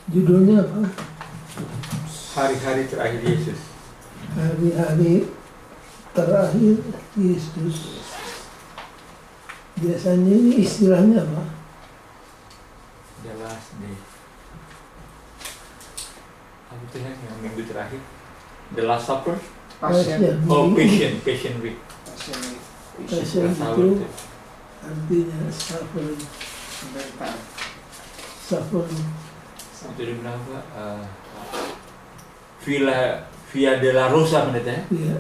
Judulnya apa? Hari-hari terakhir Yesus. Hari-hari terakhir Yesus. Biasanya ini istilahnya apa? The last day. Apa itu yang minggu terakhir? The Last Supper? Passion. Oh, Passion Week. Passion itu artinya suffering. Penderitaan. Suffering. Itu di mana apa? Via de la Rosa menurut ya? Iya.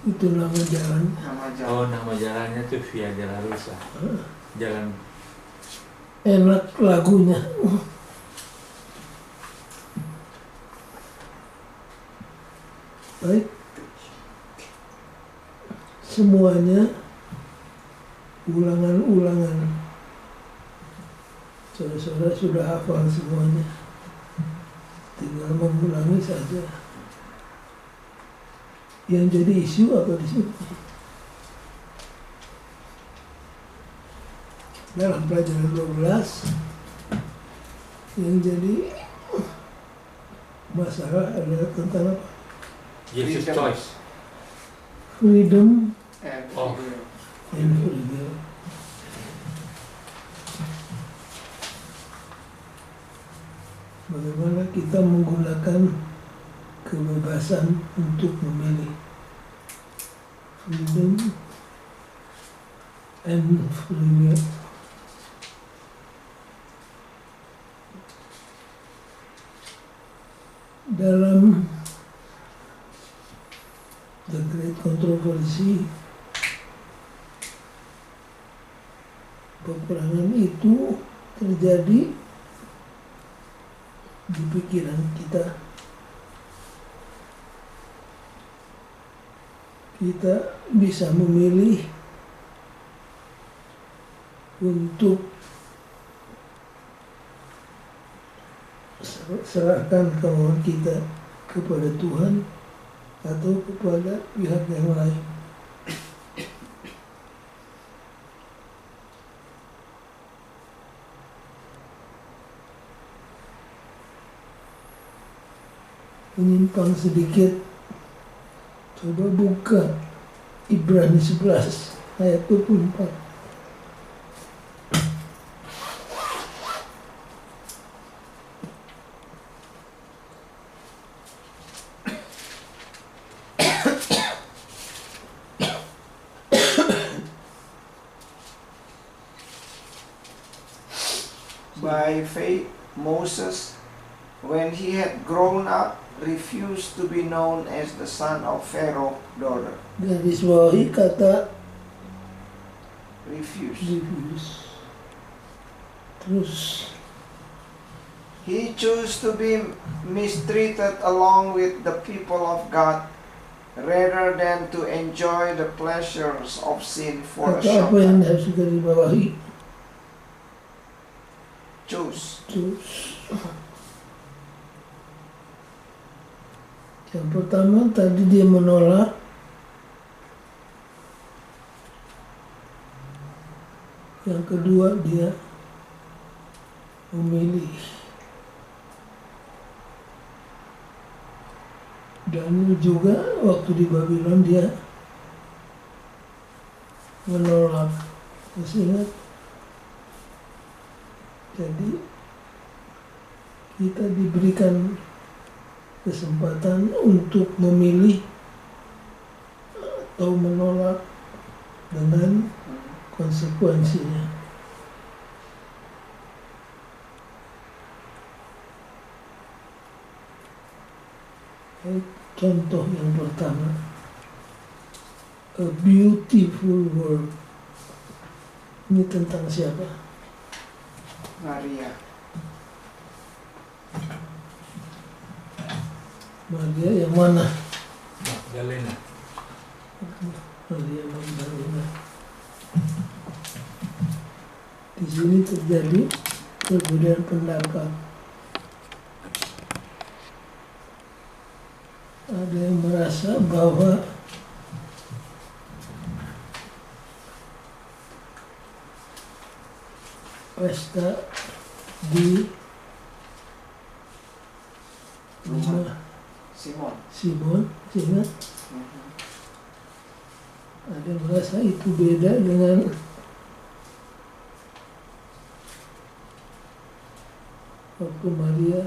Itu nama jalan. Nama jalan. Oh, nama jalannya tuh Via de la Rosa. Jalan. Enak lagunya. Baik. Semuanya ulangan-ulangan. Saudara-saudara sudah hafal semuanya. Tinggal mengulangi saja. Yang jadi isu apa di sini? Dalam pelajaran 12 yang jadi masalah adalah tentang apa? Jesus Freedom. Choice. Freedom And Oh. video. and freedom. Bagaimana kita menggunakan kebebasan untuk memilih. Freedom and free will. Dalam The Great Controversy, peperangan itu terjadi di pikiran kita. Kita bisa memilih untuk serahkan kemauan kita kepada Tuhan atau kepada pihak yang lain. Menyimpang sedikit, coba buka Ibrani 11 ayat 24. By faith, Moses, when he had grown up, refused to be known as the son of Pharaoh's daughter. Garis bawahi kata Refused. refuse. Terus He chose to be mistreated along with the people of God rather than to enjoy the pleasures of sin for a kata short apa yang time. harus garis bawahi? Choose. Terus yang pertama tadi dia menolak. Yang kedua dia memilih. Dan juga waktu di Babylon dia menolak. Masih ingat? Jadi kita diberikan kesempatan untuk memilih atau menolak dengan konsekuensinya. Contoh yang pertama, A Beautiful World. Ini tentang siapa? Maria. Maria yang mana? Magdalena. Maria Magdalena. Di sini terjadi perbedaan pendapat. Ada yang merasa bahwa pesta di Rumah Simon. Simon, ingat? Mhm. Ada yang merasa itu beda dengan waktu Maria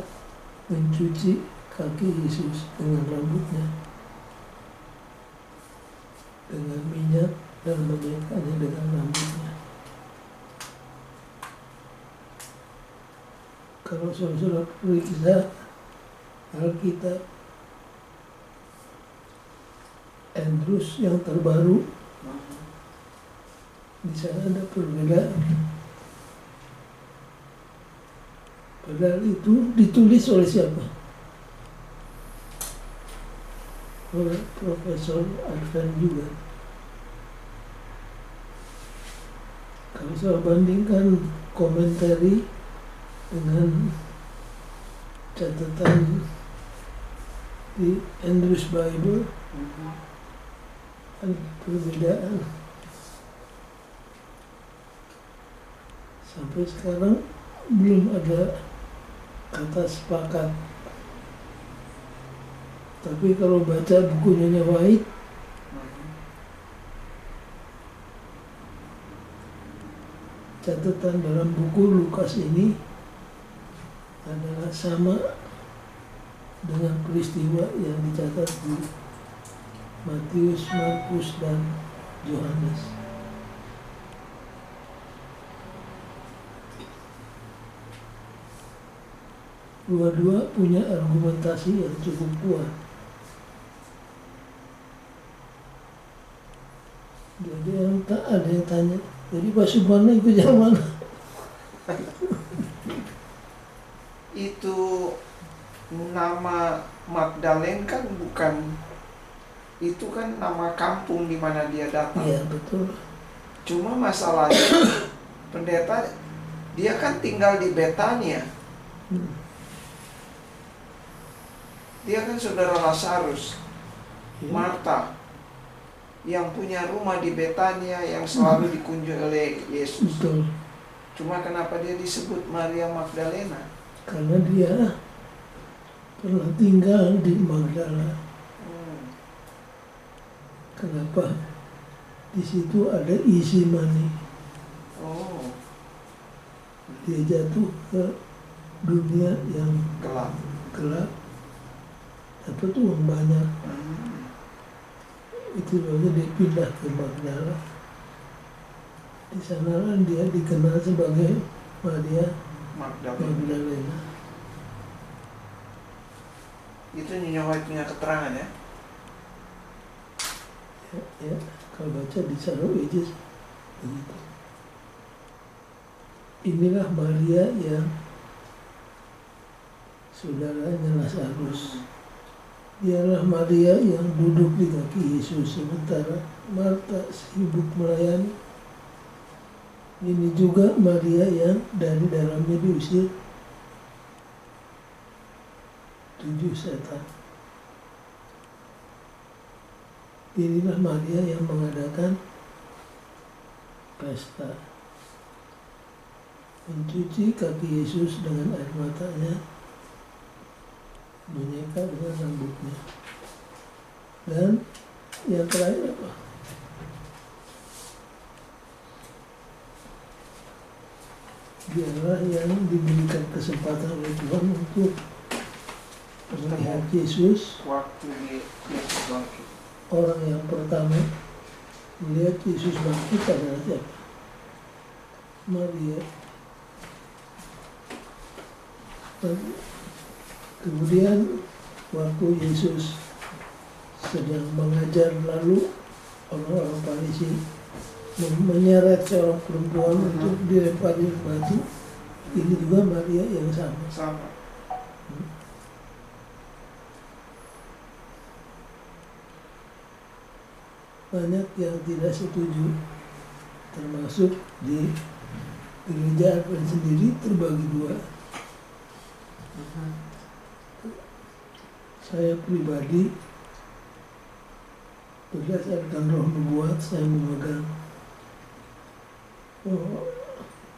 mencuci kaki Yesus dengan rambutnya, dengan minyak dan menyekanya dengan rambutnya. Kalau saudara periksa Alkitab Andrews yang terbaru, Mhm. di sana ada perbedaan. Padahal itu ditulis oleh siapa? Oleh Profesor Advent juga. Kalau saya bandingkan komentari dengan catatan di Andrews Bible, Mhm. ada perbedaan. Sampai sekarang belum ada kata sepakat. Tapi kalau baca bukunya White, Mhm. catatan dalam buku Lukas ini adalah sama dengan peristiwa yang dicatat di Matius, Markus, dan Yohanes. Dua-dua punya argumentasi yang cukup kuat. Jadi ada yang tanya, jadi Pak Sumarno ikut yang mana? Itu nama Magdalene kan bukan, itu kan nama kampung di mana dia datang. Iya betul. Cuma masalahnya pendeta dia kan tinggal di Betania. Dia kan saudara Lazarus, Ya. Marta, yang punya rumah di Betania yang selalu dikunjungi oleh Yesus. Betul. Cuma kenapa dia disebut Maria Magdalena? Karena dia pernah tinggal di Magdala. Kenapa? Di situ ada isi money. Oh, Dia jatuh ke dunia yang gelap. gelap, dapat uang banyak. Itu lalu dia pindah ke Magdala. Di sana dia dikenal sebagai Maria Magdalena. Magdalena. Itu Nyonya White punya keterangan ya? Ya, kalau baca di Shadow Ages begitu. Inilah Maria yang saudaranya Lazarus. Dialah Maria yang duduk di kaki Yesus sementara Marta sibuk melayani. Ini juga Maria yang dari dalamnya diusir 7 setan. Inilah Maria yang mengadakan pesta, mencuci kaki Yesus dengan air matanya, menyeka dengan rambutnya. Dan yang terakhir apa? Dialah yang diberikan kesempatan oleh Tuhan untuk melihat Yesus. Waktu Yesus bangkit. Orang yang pertama melihat Yesus bangkit adalah siapa? Maria. Kemudian waktu Yesus sedang mengajar, lalu orang-orang Farisi menyeret seorang perempuan untuk dilempari batu. Ini juga Maria yang sama. Sama. Banyak yang tidak setuju, termasuk di gereja Advent sendiri terbagi dua. Saya pribadi berdasarkan roh nubuat saya memegang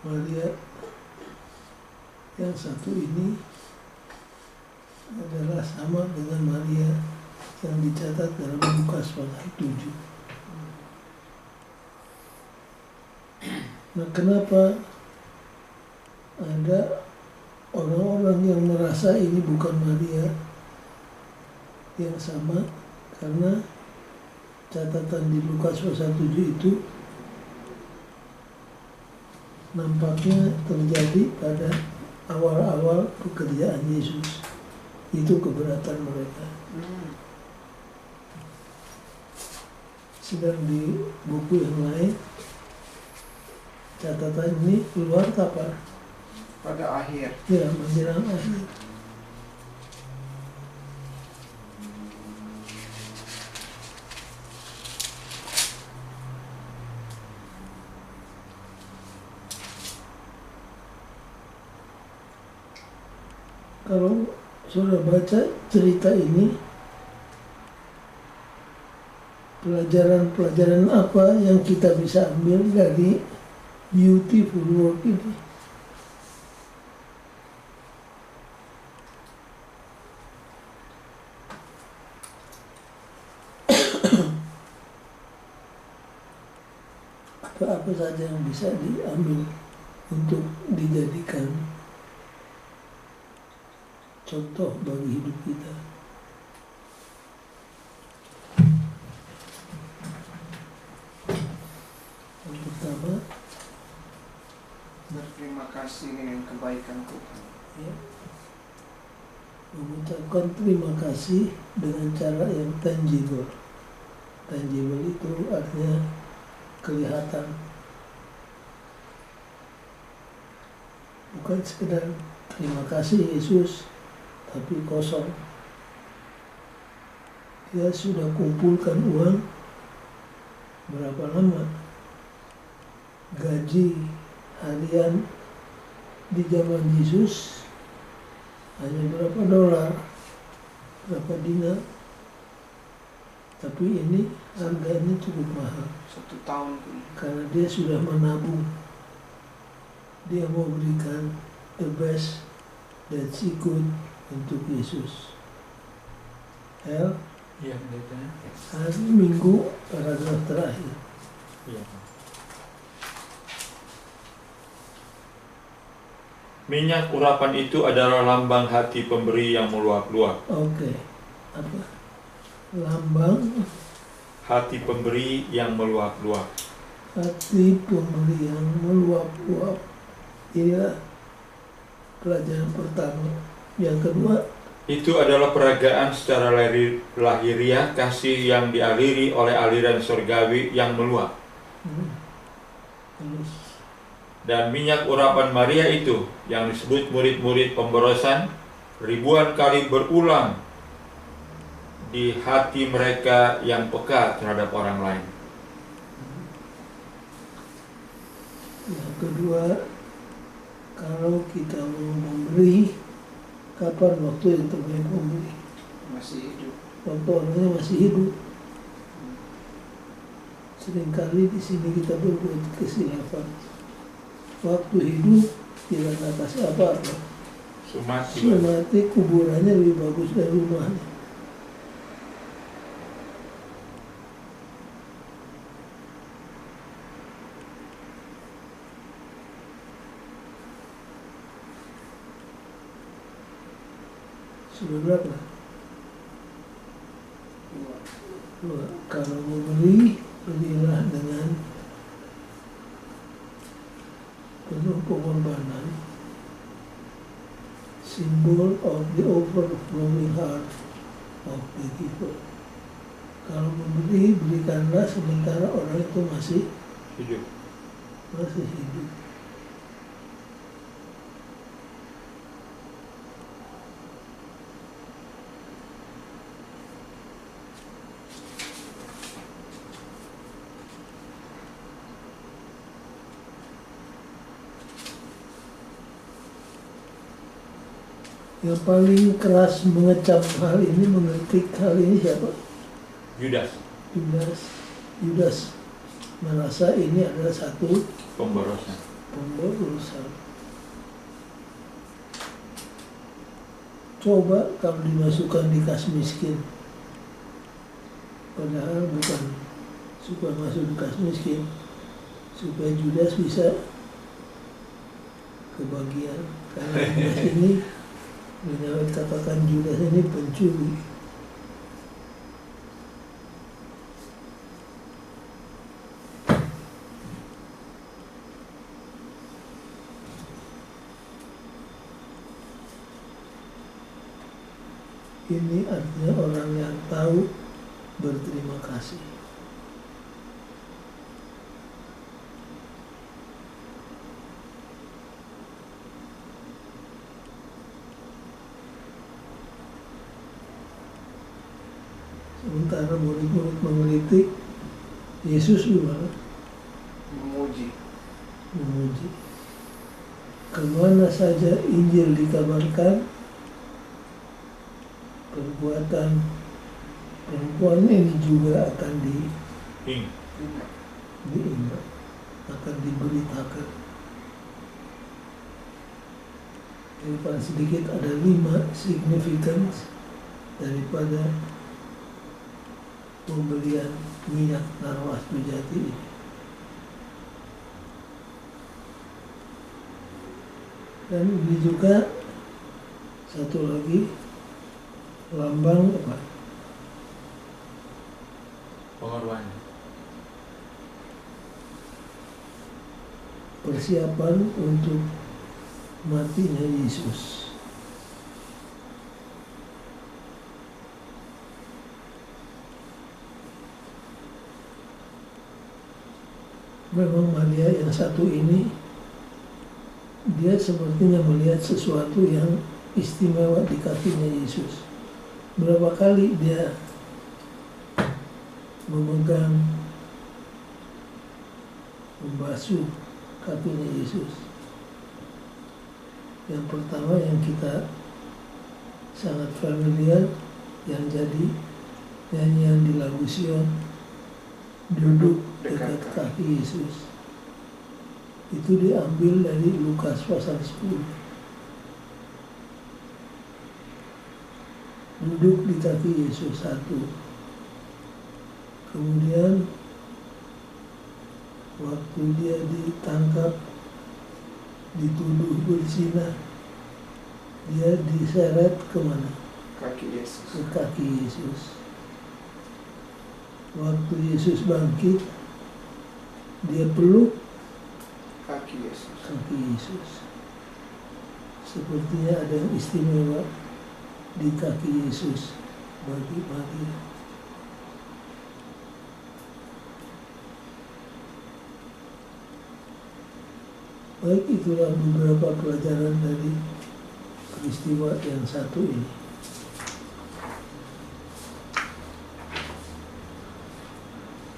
Maria yang satu ini adalah sama dengan Maria yang dicatat dalam Lukas pasal 7. Nah, kenapa ada orang-orang yang merasa ini bukan Maria yang sama? Karena catatan di Lukas pasal 7 itu nampaknya terjadi pada awal-awal pekerjaan Yesus. Itu keberatan mereka. Sedang di buku yang lain catatan ini keluar kapan? Pada akhir. Ya, menjelang akhir. Kalau sudah baca cerita ini, pelajaran-pelajaran apa yang kita bisa ambil dari beautiful work ini? Apa saja yang bisa diambil untuk dijadikan contoh bagi hidup kita. Yang pertama, Berterima kasih dengan kebaikan Tuhan. ya, mengucapkan terima kasih dengan cara yang tangible. Tangible itu artinya kelihatan, bukan sekedar terima kasih Yesus tapi kosong. Dia sudah kumpulkan uang berapa lama? Gaji harian di zaman Yesus hanya berapa dolar, berapa dinar. Tapi ini harganya cukup mahal 1 tahun pun. karena dia sudah menabung. Dia mau berikan the best that she could untuk Yesus. Iya, pendeta. Hari Minggu paragraf terakhir. Iya. Minyak urapan itu adalah lambang hati pemberi yang meluap-luap. Oke. Apa? Lambang Hati pemberi yang meluap-luap. hati pemberi yang meluap-luap. Inilah pelajaran pertama. Yang kedua, Itu adalah peragaan secara lahiriah kasih yang dialiri oleh aliran surgawi yang meluap. terus Dan minyak urapan Maria itu yang disebut murid-murid pemborosan ribuan kali berulang di hati mereka yang peka terhadap orang lain. yang kedua, kalau kita mau memberi, kapan waktu yang terbaik memberi? Masih hidup. Waktu orangnya masih hidup. Seringkali di sini kita berbuat kesilapan. Waktu hidup tidak kasih apa-apa. Sumati. Mati kuburannya lebih bagus dari rumahnya. Sudah berapa? Dua. Kalau memberi, berilah dengan penuh pengorbanan. Symbol of the overflowing heart of the giver. Kalau memberi, berikanlah sementara orang itu masih Hidup. hidup. Yang paling keras mengecam hal ini, mengkritik hal ini siapa? Yudas. Yudas merasa ini adalah satu Pemborosan. pemborosan. coba kalau dimasukkan di kas miskin, padahal bukan supaya masuk di kas miskin, supaya Judas bisa kebagian. Karena Judas ini, Benyamin katakan Judas ini pencuri. Ini artinya orang yang tahu berterima kasih. Sementara murid-murid mengkritik, Yesus gimana? Memuji. Memuji. Kemana saja Injil dikabarkan, perbuatan perempuan ini juga akan diingat, akan diberitakan. Jadi paling sedikit ada 5 significance daripada pembelian minyak Narwastujati ini. Dan ini juga satu lagi lambang apa? Pengorbanan. Persiapan untuk matinya Yesus. Memang Maria yang satu ini, dia sepertinya melihat sesuatu yang istimewa di kakinya Yesus. Berapa kali dia memegang, membasuh kakinya Yesus. Yang pertama yang kita sangat familiar, yang jadi nyanyian di lagu Sion, duduk dekat kaki Yesus. Itu diambil dari Lukas pasal 10. Duduk di kaki Yesus satu. Kemudian waktu dia ditangkap, dituduh berzina, dia diseret kemana? Kaki Yesus. Ke kaki Yesus. Waktu Yesus bangkit, dia peluk Kaki Yesus. kaki Yesus. Sepertinya ada yang istimewa di kaki Yesus bagi Maria. Baik, itulah beberapa pelajaran dari peristiwa yang satu ini.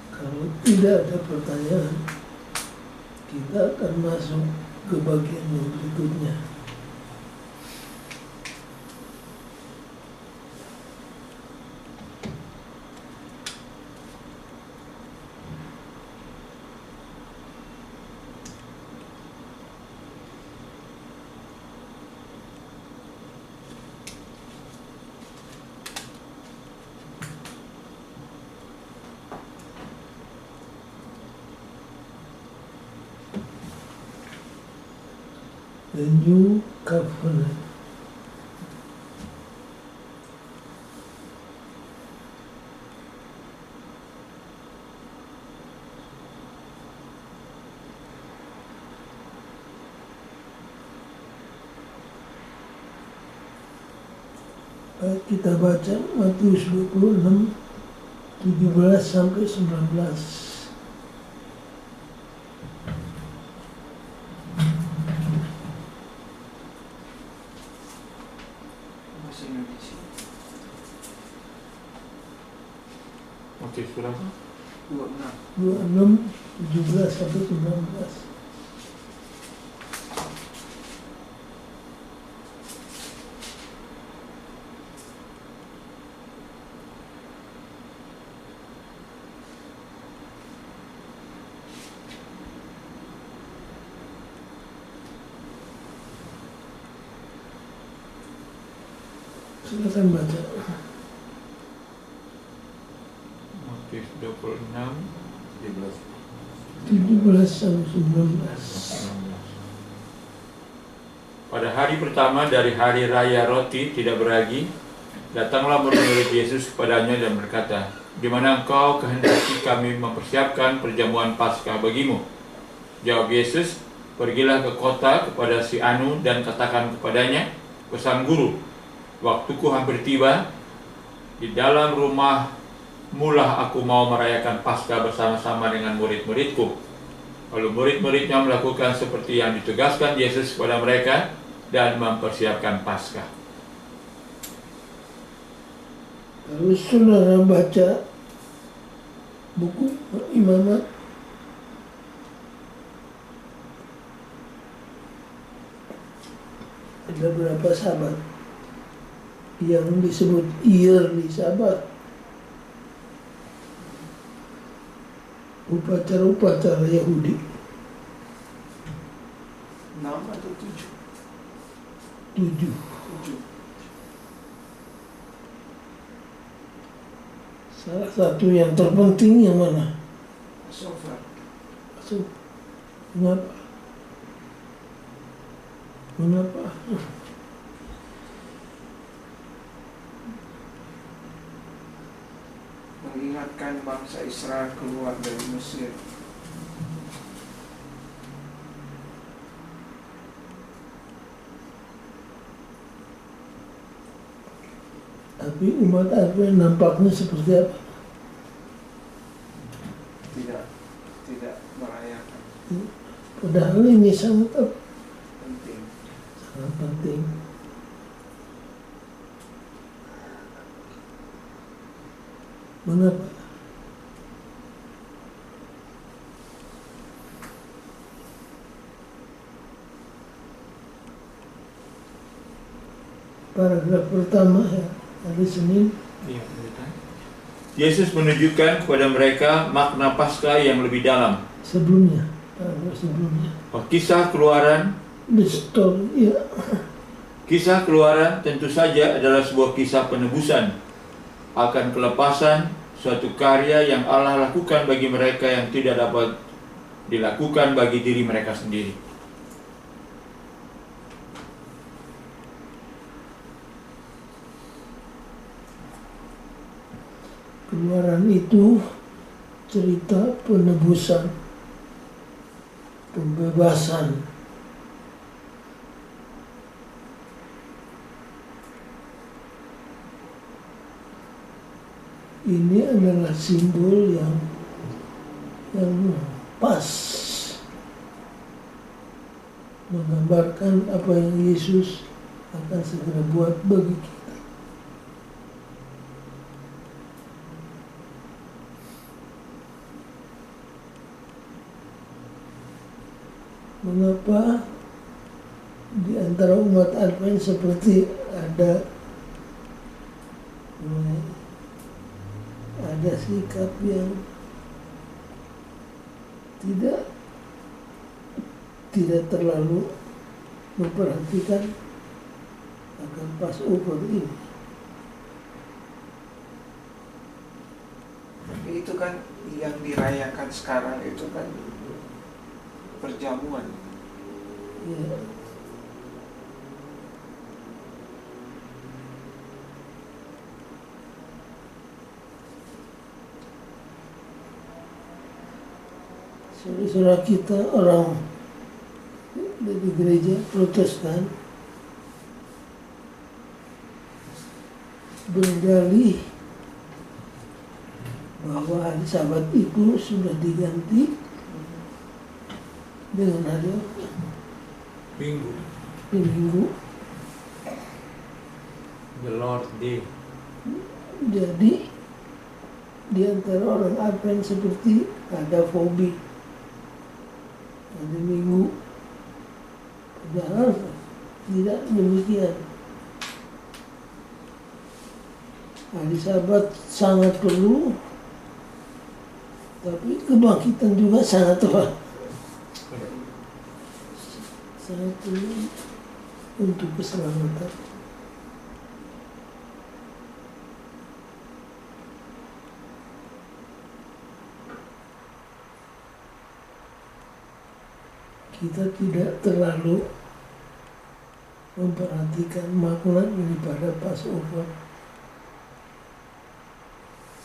Kalau tidak ada pertanyaan, kita akan masuk ke bagian yang berikutnya. The New Covenant. Baik, kita baca Matius 26, 17 sampai 19. Bahasa Indonesia. Matius berapa? 26. 26, 17 sampai 19. Silakan baca. Matius 26, 17 sampai 19. 19. Pada hari pertama dari hari raya roti tidak beragi, datanglah murid-murid Yesus kepadanya dan berkata, "Di mana engkau kehendaki kami mempersiapkan perjamuan Paskah bagimu?" Jawab Yesus, "Pergilah ke kota kepada si Anu dan katakan kepadanya, Pesan Guru, waktuku hampir tiba. Di dalam rumah mulah aku mau merayakan Paskah bersama-sama dengan murid-muridku." Lalu murid-muridnya melakukan seperti yang ditugaskan Yesus kepada mereka dan mempersiapkan Paskah. Kalau saudara baca buku Imamat, ada beberapa sahabat yang disebut yearly sabat, upacara-upacara Yahudi. 6 atau 7? 7. 7. Salah satu yang terpenting yang mana? Passover. So, mengapa? Mengapa? Mengingatkan bangsa Israel keluar dari Mesir. Tapi umat Advent nampaknya seperti apa? Tidak merayakan. Padahal ini sangat Penting. sangat penting. Mengapa? Paragraf pertama ya, hari Senin. Iya, Yesus menunjukkan kepada mereka makna Paskah yang lebih dalam. Sebelumnya, paragraf sebelumnya. Kisah Keluaran, The story, ya. Kisah Keluaran tentu saja adalah sebuah kisah penebusan akan kelepasan, suatu karya yang Allah lakukan bagi mereka yang tidak dapat dilakukan bagi diri mereka sendiri. Keluaran itu cerita penebusan, pembebasan. Ini adalah simbol yang pas menggambarkan apa yang Yesus akan segera buat bagi kita. Mengapa di antara umat Advent seperti ada sikap yang tidak terlalu memperhatikan akan Passover ini. Itu kan yang dirayakan sekarang itu kan perjamuan. Ya. Saudara kita orang dari gereja Protestan berdalih bahwa hari Sabat itu sudah diganti dengan hari Minggu. The Lord Day. Jadi di antara orang Advent seperti ada fobi, ada Minggu. Padahal tidak demikian. Hari Sabat sangat perlu, tapi kebangkitan juga sangat perlu untuk keselamatan. kita tidak terlalu memperhatikan makna daripada Passover.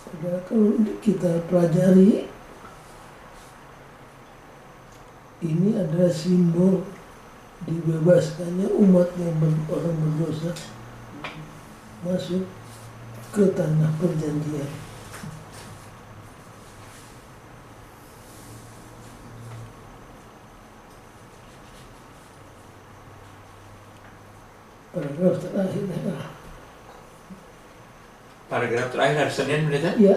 Padahal kalau kita pelajari, ini adalah simbol dibebaskannya umat yang orang berdosa masuk ke tanah perjanjian. Paragraf terakhir adalah Paragraf terakhir hari Senin, pendeta. ya,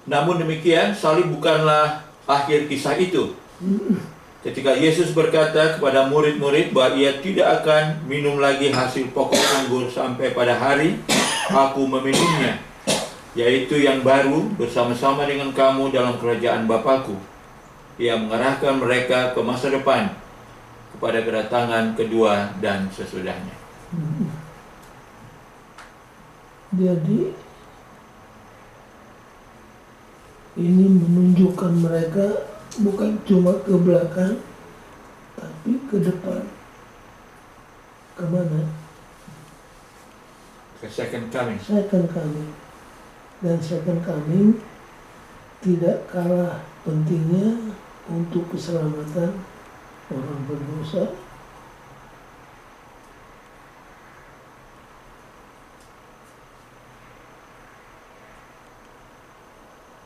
Namun demikian, salib bukanlah akhir kisah itu. Ketika Yesus berkata kepada murid-murid bahwa ia tidak akan minum lagi hasil pokok anggur sampai pada hari aku meminumnya, yaitu yang baru bersama-sama dengan kamu dalam kerajaan Bapakku. Ia mengarahkan mereka ke masa depan, kepada kedatangan kedua dan sesudahnya. jadi ini menunjukkan mereka bukan cuma ke belakang, tapi ke depan. Kemana? The second coming. Second coming. Dan second coming tidak kalah pentingnya untuk keselamatan orang berdosa.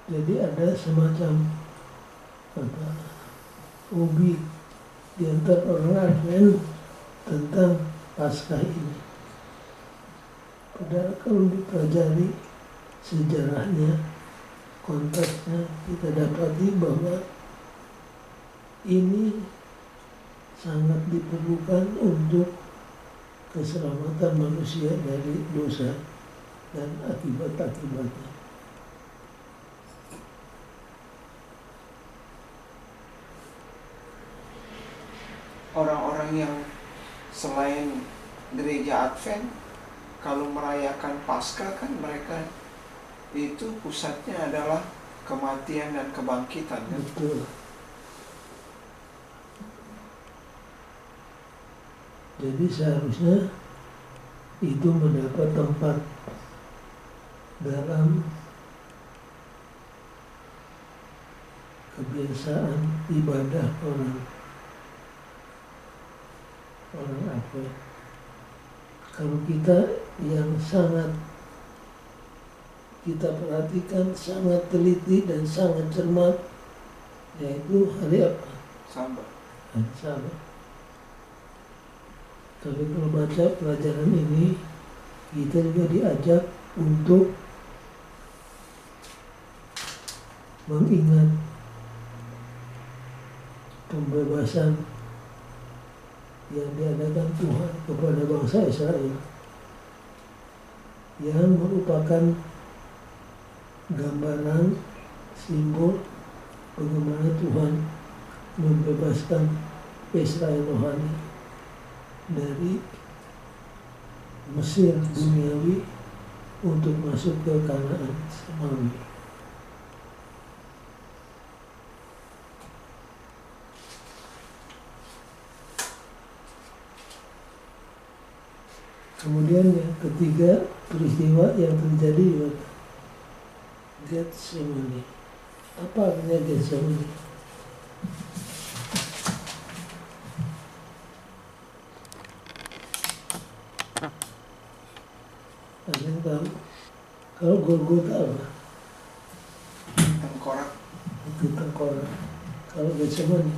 Jadi ada semacam hobi di antara orang Advent tentang Paskah ini. Padahal kalau dipelajari sejarahnya, konteksnya, kita dapati bahwa ini sangat diperlukan untuk keselamatan manusia dari dosa dan akibat-akibatnya. Orang-orang yang selain gereja Advent, kalau merayakan Paskah kan mereka itu pusatnya adalah kematian dan kebangkitan kan? Betul. Jadi seharusnya itu mendapat tempat dalam kebiasaan ibadah orang Advent. Kalau kita yang sangat kita perhatikan, sangat teliti dan sangat cermat, yaitu hari apa? Sabat. Hari Sabat. Tapi kalau baca pelajaran ini, kita juga diajak untuk mengingat pembebasan yang diadakan Tuhan kepada bangsa Israel, yang merupakan gambaran simbol bagaimana Tuhan membebaskan Israel rohani dari Mesir duniawi untuk masuk ke Kanaan semawi. Kemudian yang ketiga, peristiwa yang terjadi di Getsemani. Apa artinya Getsemani? Ada yang tahu? Kalau Golgota apa? Tengkorak, Bukit Tengkorak. Kalau Getsemani,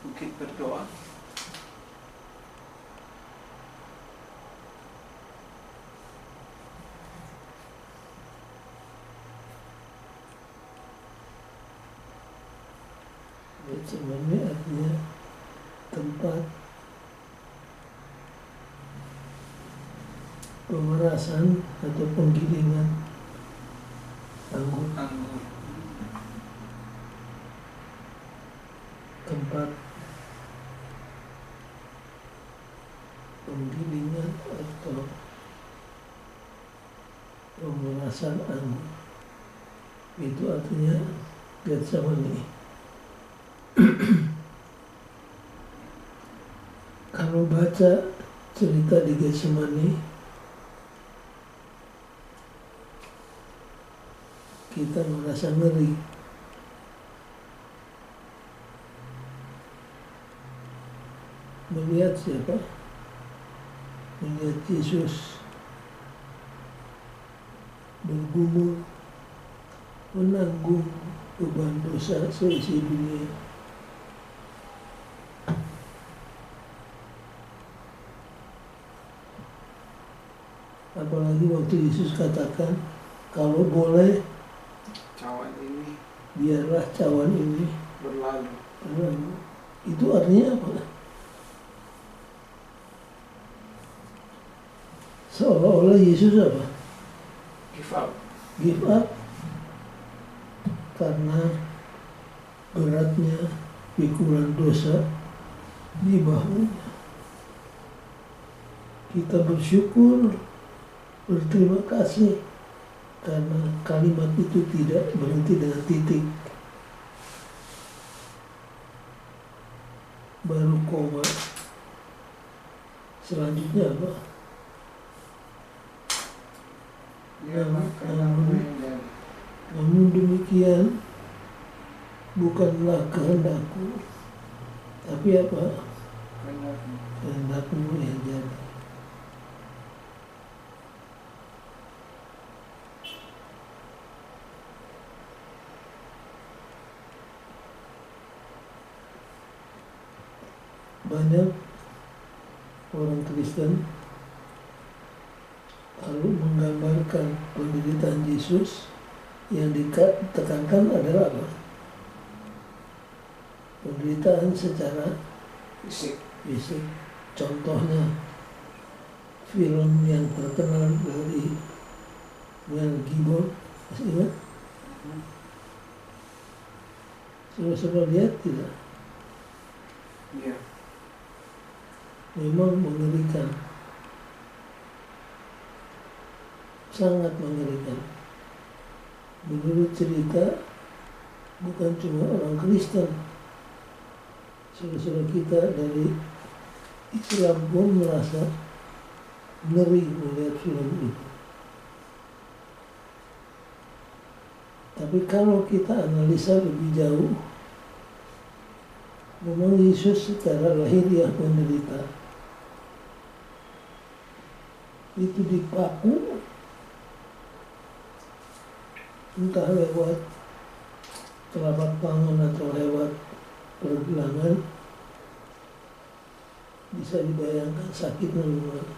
bukit berdoa. Getsemani artinya tempat pemerasan atau penggilingan anggur, tempat penggilingan atau pemerasan anggur. Itu artinya Getsemani. Kalau baca cerita di Getsemani, kita merasa ngeri. Melihat siapa? Melihat Yesus bergumul menanggung beban dosa seisi dunia. Apalagi waktu Yesus katakan, kalau boleh, cawan ini biarlah cawan ini berlalu. berlalu. Itu artinya apa? Seolah-olah Yesus apa? Give up. Give up karena beratnya pikulan dosa di bahunya. Kita bersyukur, berterima kasih karena kalimat itu tidak berhenti dengan titik, baru koma. Selanjutnya apa? Namun demikian bukanlah kehendakku, tapi apa? Kehendakmu yang jadi. Banyak orang Kristen lalu menggambarkan penderitaan Yesus yang ditekankan adalah apa? Penderitaan secara Fisik. Contohnya film yang terkenal dari Mel Gibson, masih ingat? Saudara lihat tidak? Iya. Memang mengerikan, sangat mengerikan. Menurut cerita, bukan cuma orang Kristen, saudara-saudara kita dari Islam pun merasa ngeri melihat film itu. Tapi kalau kita analisa lebih jauh, memang Yesus secara lahiriah menderita. Itu dipaku, entah lewat telapak tangan atau lewat pergelangan, bisa dibayangkan sakitnya gimana.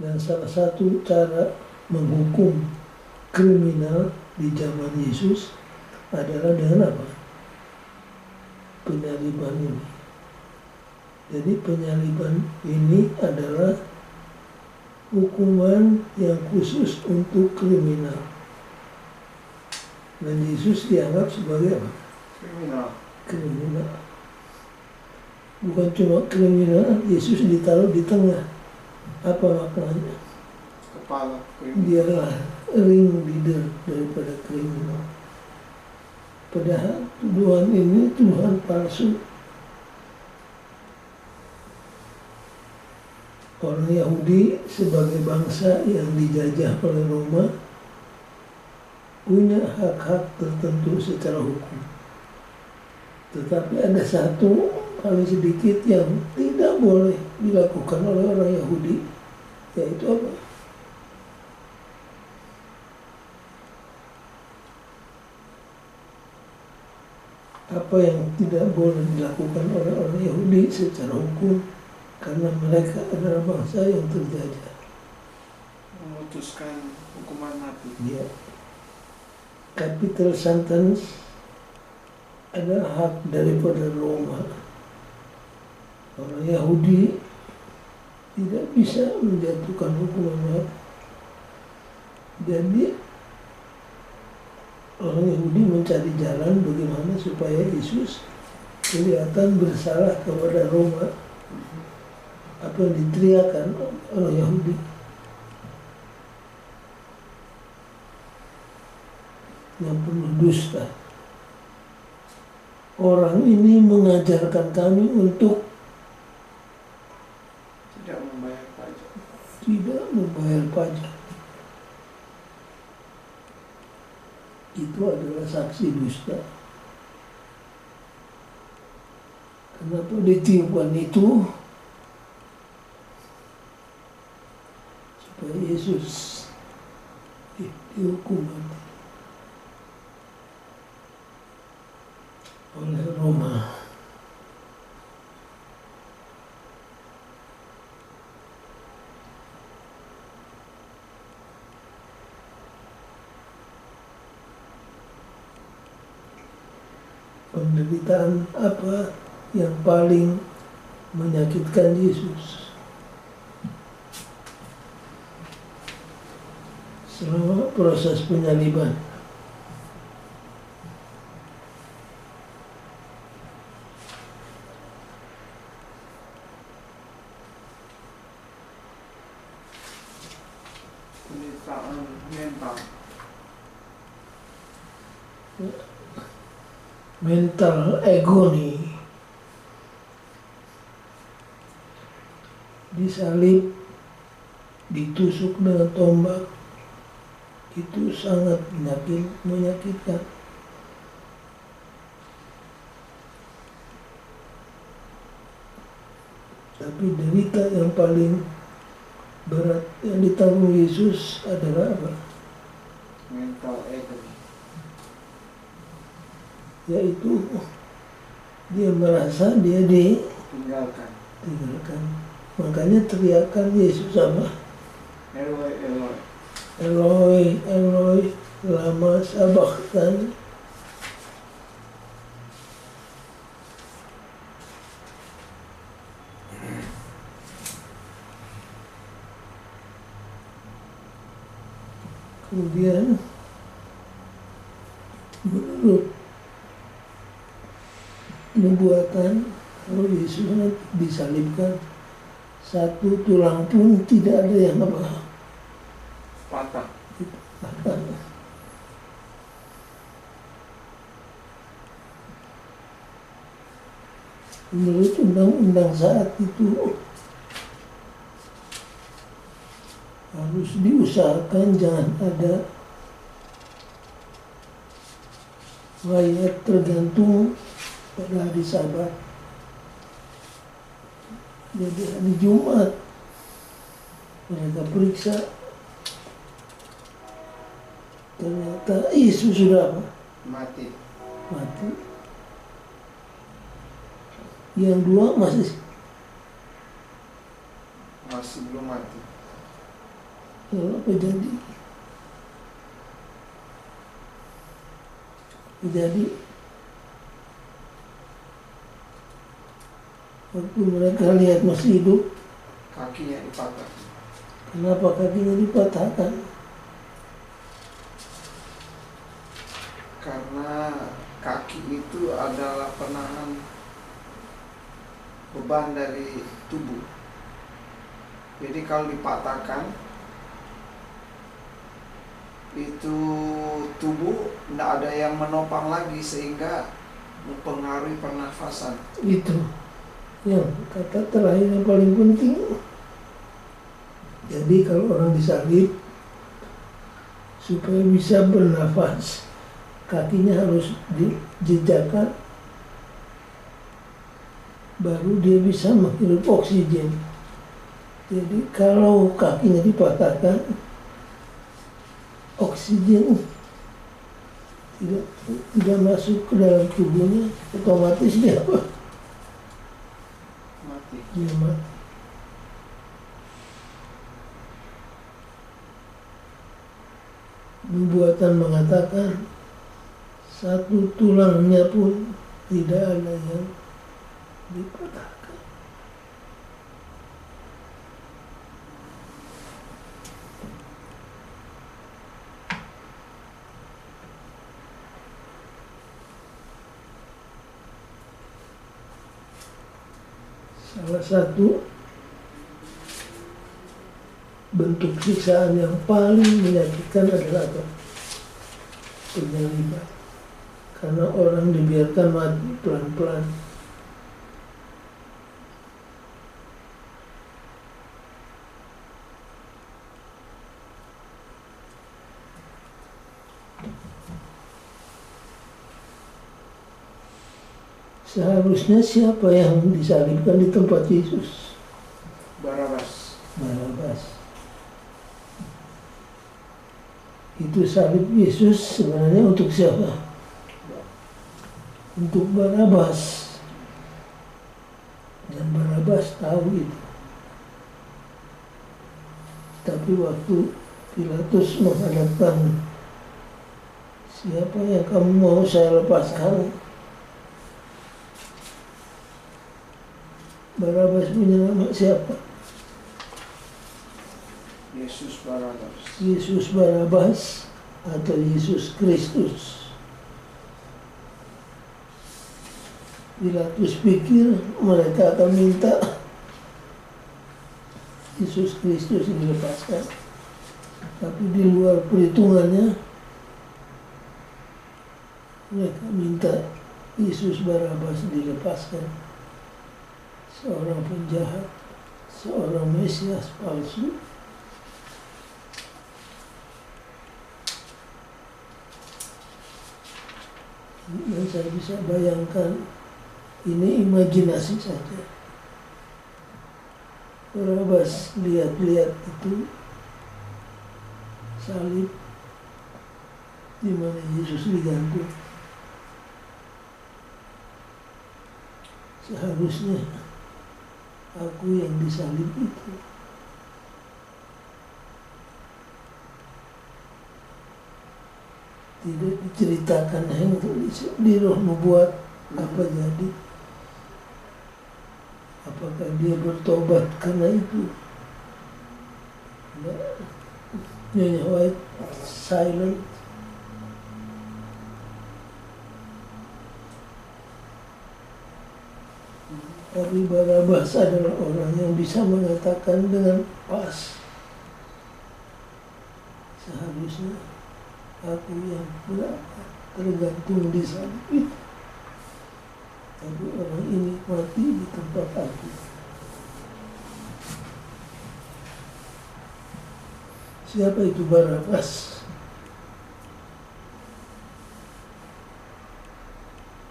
Dan salah satu cara menghukum kriminal di zaman Yesus adalah dengan apa? Penyaliban ini. Jadi penyaliban ini adalah hukuman yang khusus untuk kriminal. Dan Yesus dianggap sebagai apa? Kriminal. Bukan cuma kriminal, Yesus ditaruh di tengah. Apa maknanya? Kepala kriminal. Dialah ring leader daripada kriminal. Padahal tuduhan ini tuduhan palsu. Orang Yahudi sebagai bangsa yang dijajah oleh Roma punya hak-hak tertentu secara hukum. Tetapi ada satu paling sedikit yang tidak boleh dilakukan oleh orang Yahudi, yaitu apa? Apa yang tidak boleh dilakukan oleh orang Yahudi secara hukum, karena mereka adalah bangsa yang terjajah. Memutuskan hukuman mati. Ya. Capital sentence adalah hak daripada Roma. Orang Yahudi tidak bisa menjatuhkan hukuman mati. Jadi orang Yahudi mencari jalan bagaimana supaya Yesus kelihatan bersalah kepada Roma. Apa yang diteriakan orang Yahudi? Yang penuh dusta. Orang ini mengajarkan kami untuk membayar pajak. Itu adalah saksi dusta. Kenapa ditiupkan itu? Supaya Yesus dihukum mati oleh Roma. Penderitaan apa yang paling menyakitkan Yesus selama proses penyaliban? Penderitaan mental. Mental agony, disalib, ditusuk dengan tombak, itu sangat menyakitkan. Tapi derita yang paling berat yang ditanggung Yesus adalah apa? Mental agony. Yaitu dia merasa dia ditinggalkan. Makanya teriakan Yesus sama Eloi, Eloi. Eloi, Eloi, lama sabachthani. Kemudian menurut nubuatan, kalau Yesus disalibkan, satu tulang pun tidak ada yang Patah. patah. Menurut undang-undang saat itu harus diusahakan jangan ada mayat tergantung pada hari Sabat. Jadi hari Jumat mereka periksa, ternyata Yesus sudah Mati. mati. Yang dua masih belum mati. lalu apa jadi? Waktu mereka lihat masih hidup, Kakinya dipatah. kenapa kakinya dipatahkan? Karena kaki itu adalah penahan beban dari tubuh. Jadi kalau dipatahkan, itu tubuh tidak ada yang menopang lagi sehingga mempengaruhi pernafasan. Itu yang kata terakhir yang paling penting. Jadi kalau orang disalib, supaya bisa bernafas, kakinya harus dijejakkan, baru dia bisa menghirup oksigen. Jadi kalau kakinya dipatahkan, oksigen tidak masuk ke dalam tubuhnya, otomatis dia Mati. dia mati. Nubuatan mengatakan satu tulangnya pun tidak ada yang dipatahkan. Salah satu bentuk siksaan yang paling menyakitkan adalah apa? Penyaliban. Karena orang dibiarkan mati pelan-pelan. Seharusnya siapa yang disalibkan di tempat Yesus? Barabas. Barabas. Itu salib Yesus sebenarnya untuk siapa? Untuk Barabas. Dan Barabas tahu itu. Tapi waktu Pilatus menghadapkan, siapa yang kamu mau saya lepaskan? Barabas punya nama siapa? Yesus Barabas. Yesus Barabas atau Yesus Kristus. Pilatus pikir mereka akan minta Yesus Kristus dilepaskan. Tapi di luar perhitungannya, mereka minta Yesus Barabas dilepaskan. Seorang penjahat, seorang Mesias palsu. Dan saya bisa bayangkan, ini imajinasi saja. Barabas lihat-lihat itu salib di mana Yesus digantung. Seharusnya aku yang disalib itu. Tidak diceritakan yang di roh nubuat apa jadi. Apakah dia bertobat karena itu? Nyonya White silent. Tapi Barabas adalah orang yang bisa mengatakan dengan pas, seharusnya aku yang tergantung di salib itu. Tapi orang ini mati di tempat aku. Siapa itu Barabas?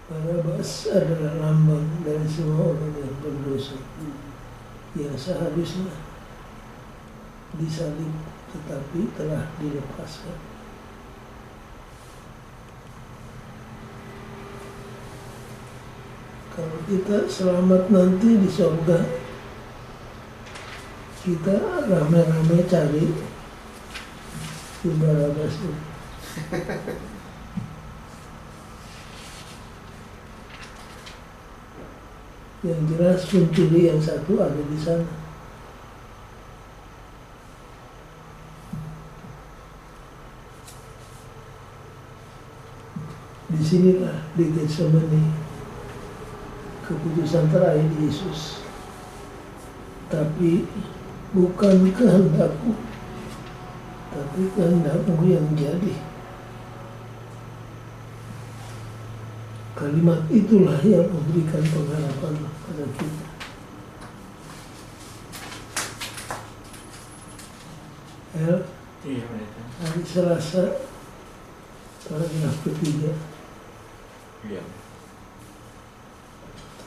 Barabas adalah lambang dari semua orang yang berdosa, yang seharusnya disalib tetapi telah dilepaskan. Kalau kita selamat nanti di surga, kita rame-rame cari si Barabas itu. Yang jelas pencuri yang satu ada di sana. Disinilah di Getsemani keputusan terakhir Yesus. Tapi bukan kehendakku, tapi kehendakmu yang jadi. Kalimat itulah yang memberikan pengharapan pada kita. Iya, hari Selasa, paragraf ketiga. iya.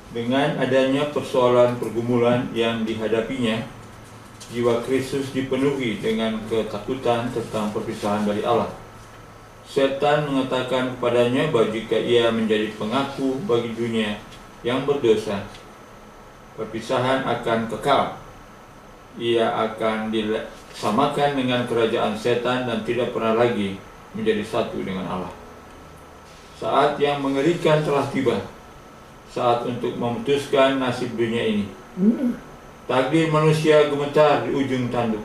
Dengan adanya persoalan pergumulan yang dihadapinya, jiwa Kristus dipenuhi dengan ketakutan tentang perpisahan dari Allah. Setan mengatakan kepadanya bahwa jika ia menjadi pengaku bagi dunia yang berdosa, perpisahan akan kekal. Ia akan disamakan dengan kerajaan setan dan tidak pernah lagi menjadi satu dengan Allah. Saat yang mengerikan telah tiba, saat untuk memutuskan nasib dunia ini. Takdir manusia gemetar di ujung tanduk.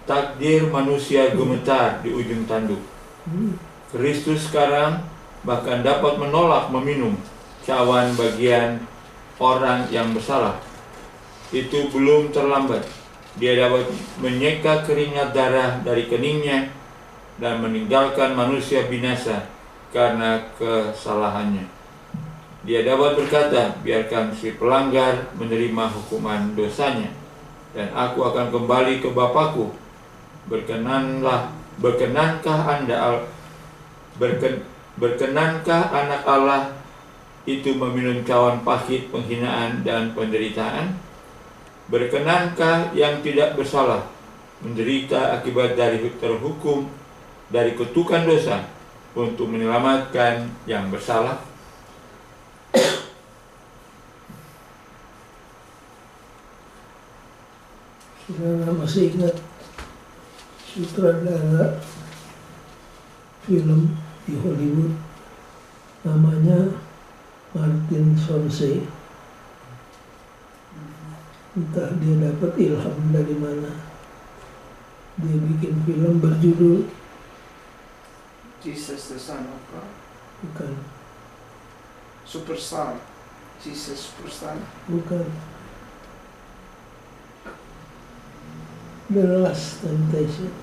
Takdir manusia gemetar di ujung tanduk. Kristus sekarang bahkan dapat menolak meminum cawan bagian orang yang bersalah. Itu belum terlambat. Dia dapat menyeka keringat darah dari keningnya dan meninggalkan manusia binasa karena kesalahannya. Dia dapat berkata, biarkan si pelanggar menerima hukuman dosanya, dan aku akan kembali ke Bapakku. Berkenankah Berkenankah anak Allah itu meminum cawan pahit penghinaan dan penderitaan? Berkenankah yang tidak bersalah menderita akibat dari terhukum dari kutukan dosa untuk menyelamatkan yang bersalah? Saudara masih ingat sutradara film di Hollywood namanya Martin Scorsese? Entah dia dapat ilham dari mana, dia bikin film berjudul Jesus the Son of God. bukan Superstar. Jesus Superstar. bukan The Last Temptation.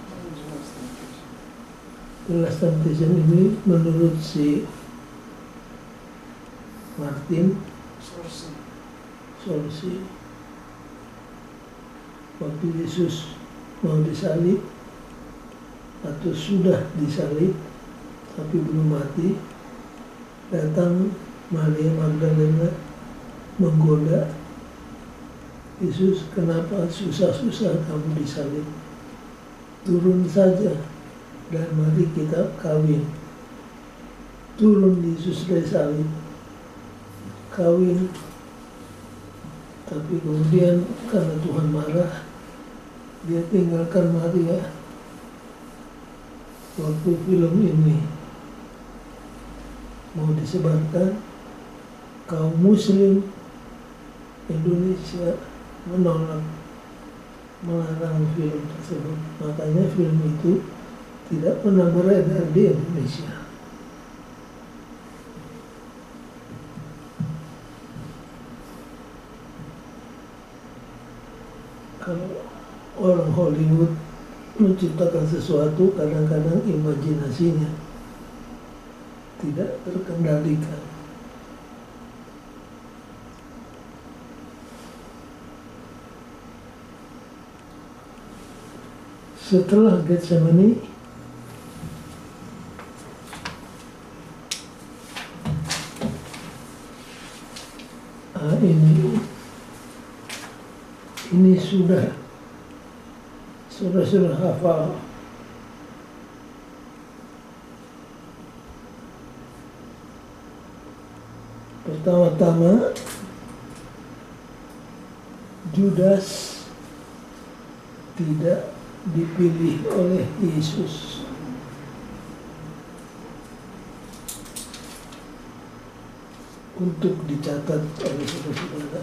The Last Temptation ini menurut si Martin Scorsese, waktu Yesus mau disalib atau sudah disalib tapi belum mati, datang Maria Magdalena menggoda Yesus, kenapa susah-susah kamu disalib? Turun saja dan mari kita kawin. Turun Yesus dari salib, kawin. Tapi kemudian karena Tuhan marah, dia tinggalkan Maria. Waktu film ini mau disebarkan, kaum Muslim Indonesia menolak, melarang film tersebut. Makanya film itu tidak pernah beredar di Indonesia. Kalau orang Hollywood menciptakan sesuatu, kadang-kadang imajinasinya tidak terkendalikan. Setelah Getsemani, ini sudah hafal. Pertama-tama Judas tidak dipilih oleh Yesus. Untuk dicatat oleh saudara-saudara.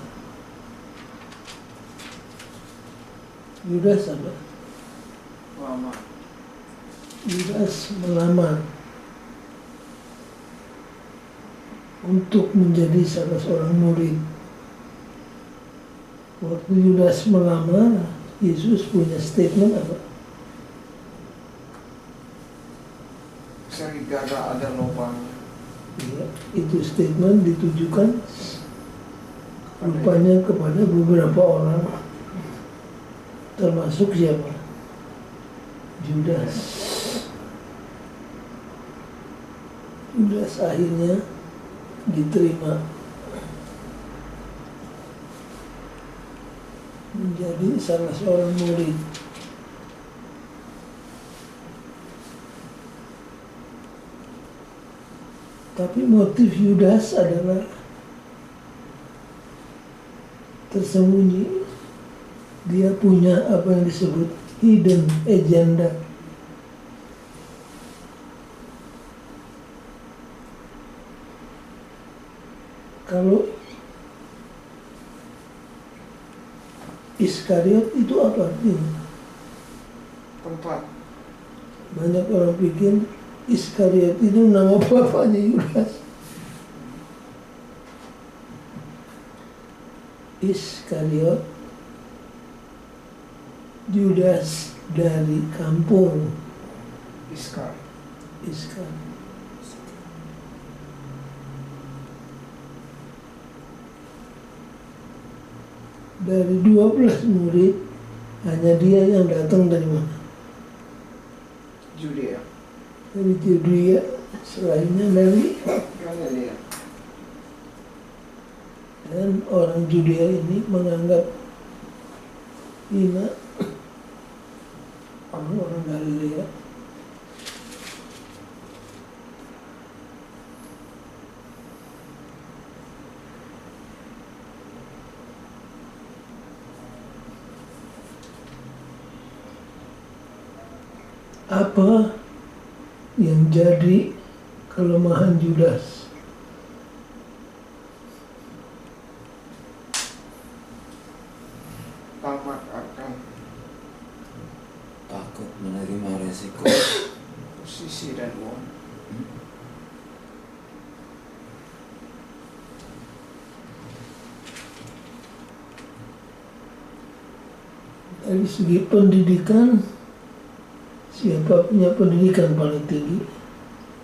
Judas apa? Judas melamar untuk menjadi salah seorang murid. Waktu Judas melamar, Yesus punya statement apa? Serigala ada lubang. Ya, itu statement ditujukan rupanya kepada beberapa orang, termasuk siapa? Judas. Judas akhirnya diterima menjadi salah seorang murid. Tapi motif Judas adalah tersembunyi. Dia punya apa yang disebut hidden agenda. Kalau Iskariot itu apa artinya? Tempat. Banyak orang pikir Iskariot itu nama bapaknya Yudas. Iskariot, Judas dari kampung Iskar. Dari 12 murid, hanya dia yang datang dari mana? Judea. Dari Judea. selainnya dari Galilea. dan orang Judea ini menganggap hina orang-orang Galilea. Apa yang jadi kelemahan Judas? Tamak akan Takut menerima resiko. posisi dan uang. Dari segi pendidikan, siapa punya pendidikan paling tinggi?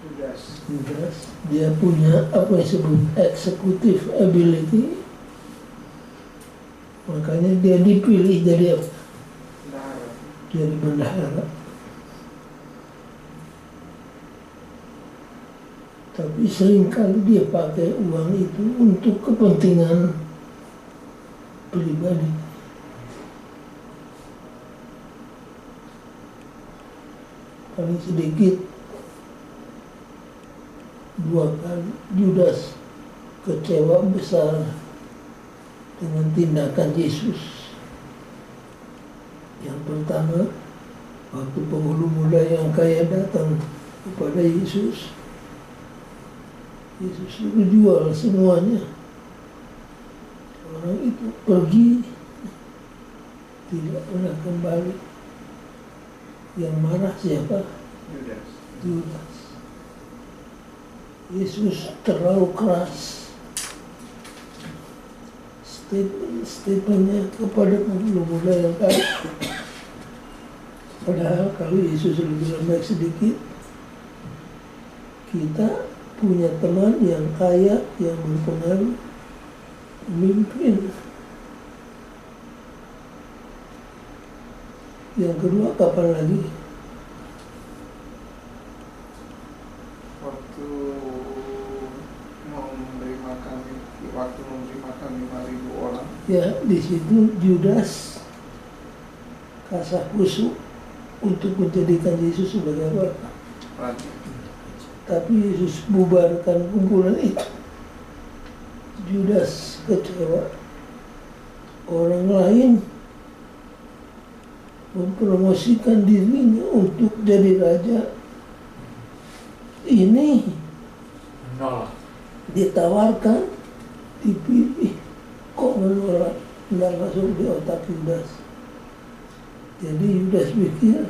Judas. Judas. Dia punya apa yang disebut executive ability. Makanya dia dipilih jadi apa? Nara. Jadi bendahara. Tapi seringkali dia pakai uang itu untuk kepentingan pribadi. Paling sedikit 2 kali Judas kecewa besar dengan tindakan Yesus. Yang pertama, waktu penghulu muda yang kaya datang kepada Yesus, Yesus suruh jual semuanya. Orang itu pergi, tidak pernah kembali. Yang marah siapa? Judas. Judas. Yesus terlalu keras. Statementnya kepada penghulu muda yang kaya. Padahal kalau Yesus lebih lembek sedikit, kita punya teman yang kaya, yang berpengaruh, pemimpin. Yang kedua, kapan lagi? Waktu memberi makan 5.000 orang. Ya, di situ Judas kasah kusuk untuk menjadikan Yesus sebagai apa? Raja. Tapi Yesus bubarkan kumpulan itu. Judas kecewa. Orang lain mempromosikan dirinya untuk jadi raja. Ini Nol. ditawarkan, dipilih, kok menolak, tidak masuk di otak Judas. Jadi Judas pikir,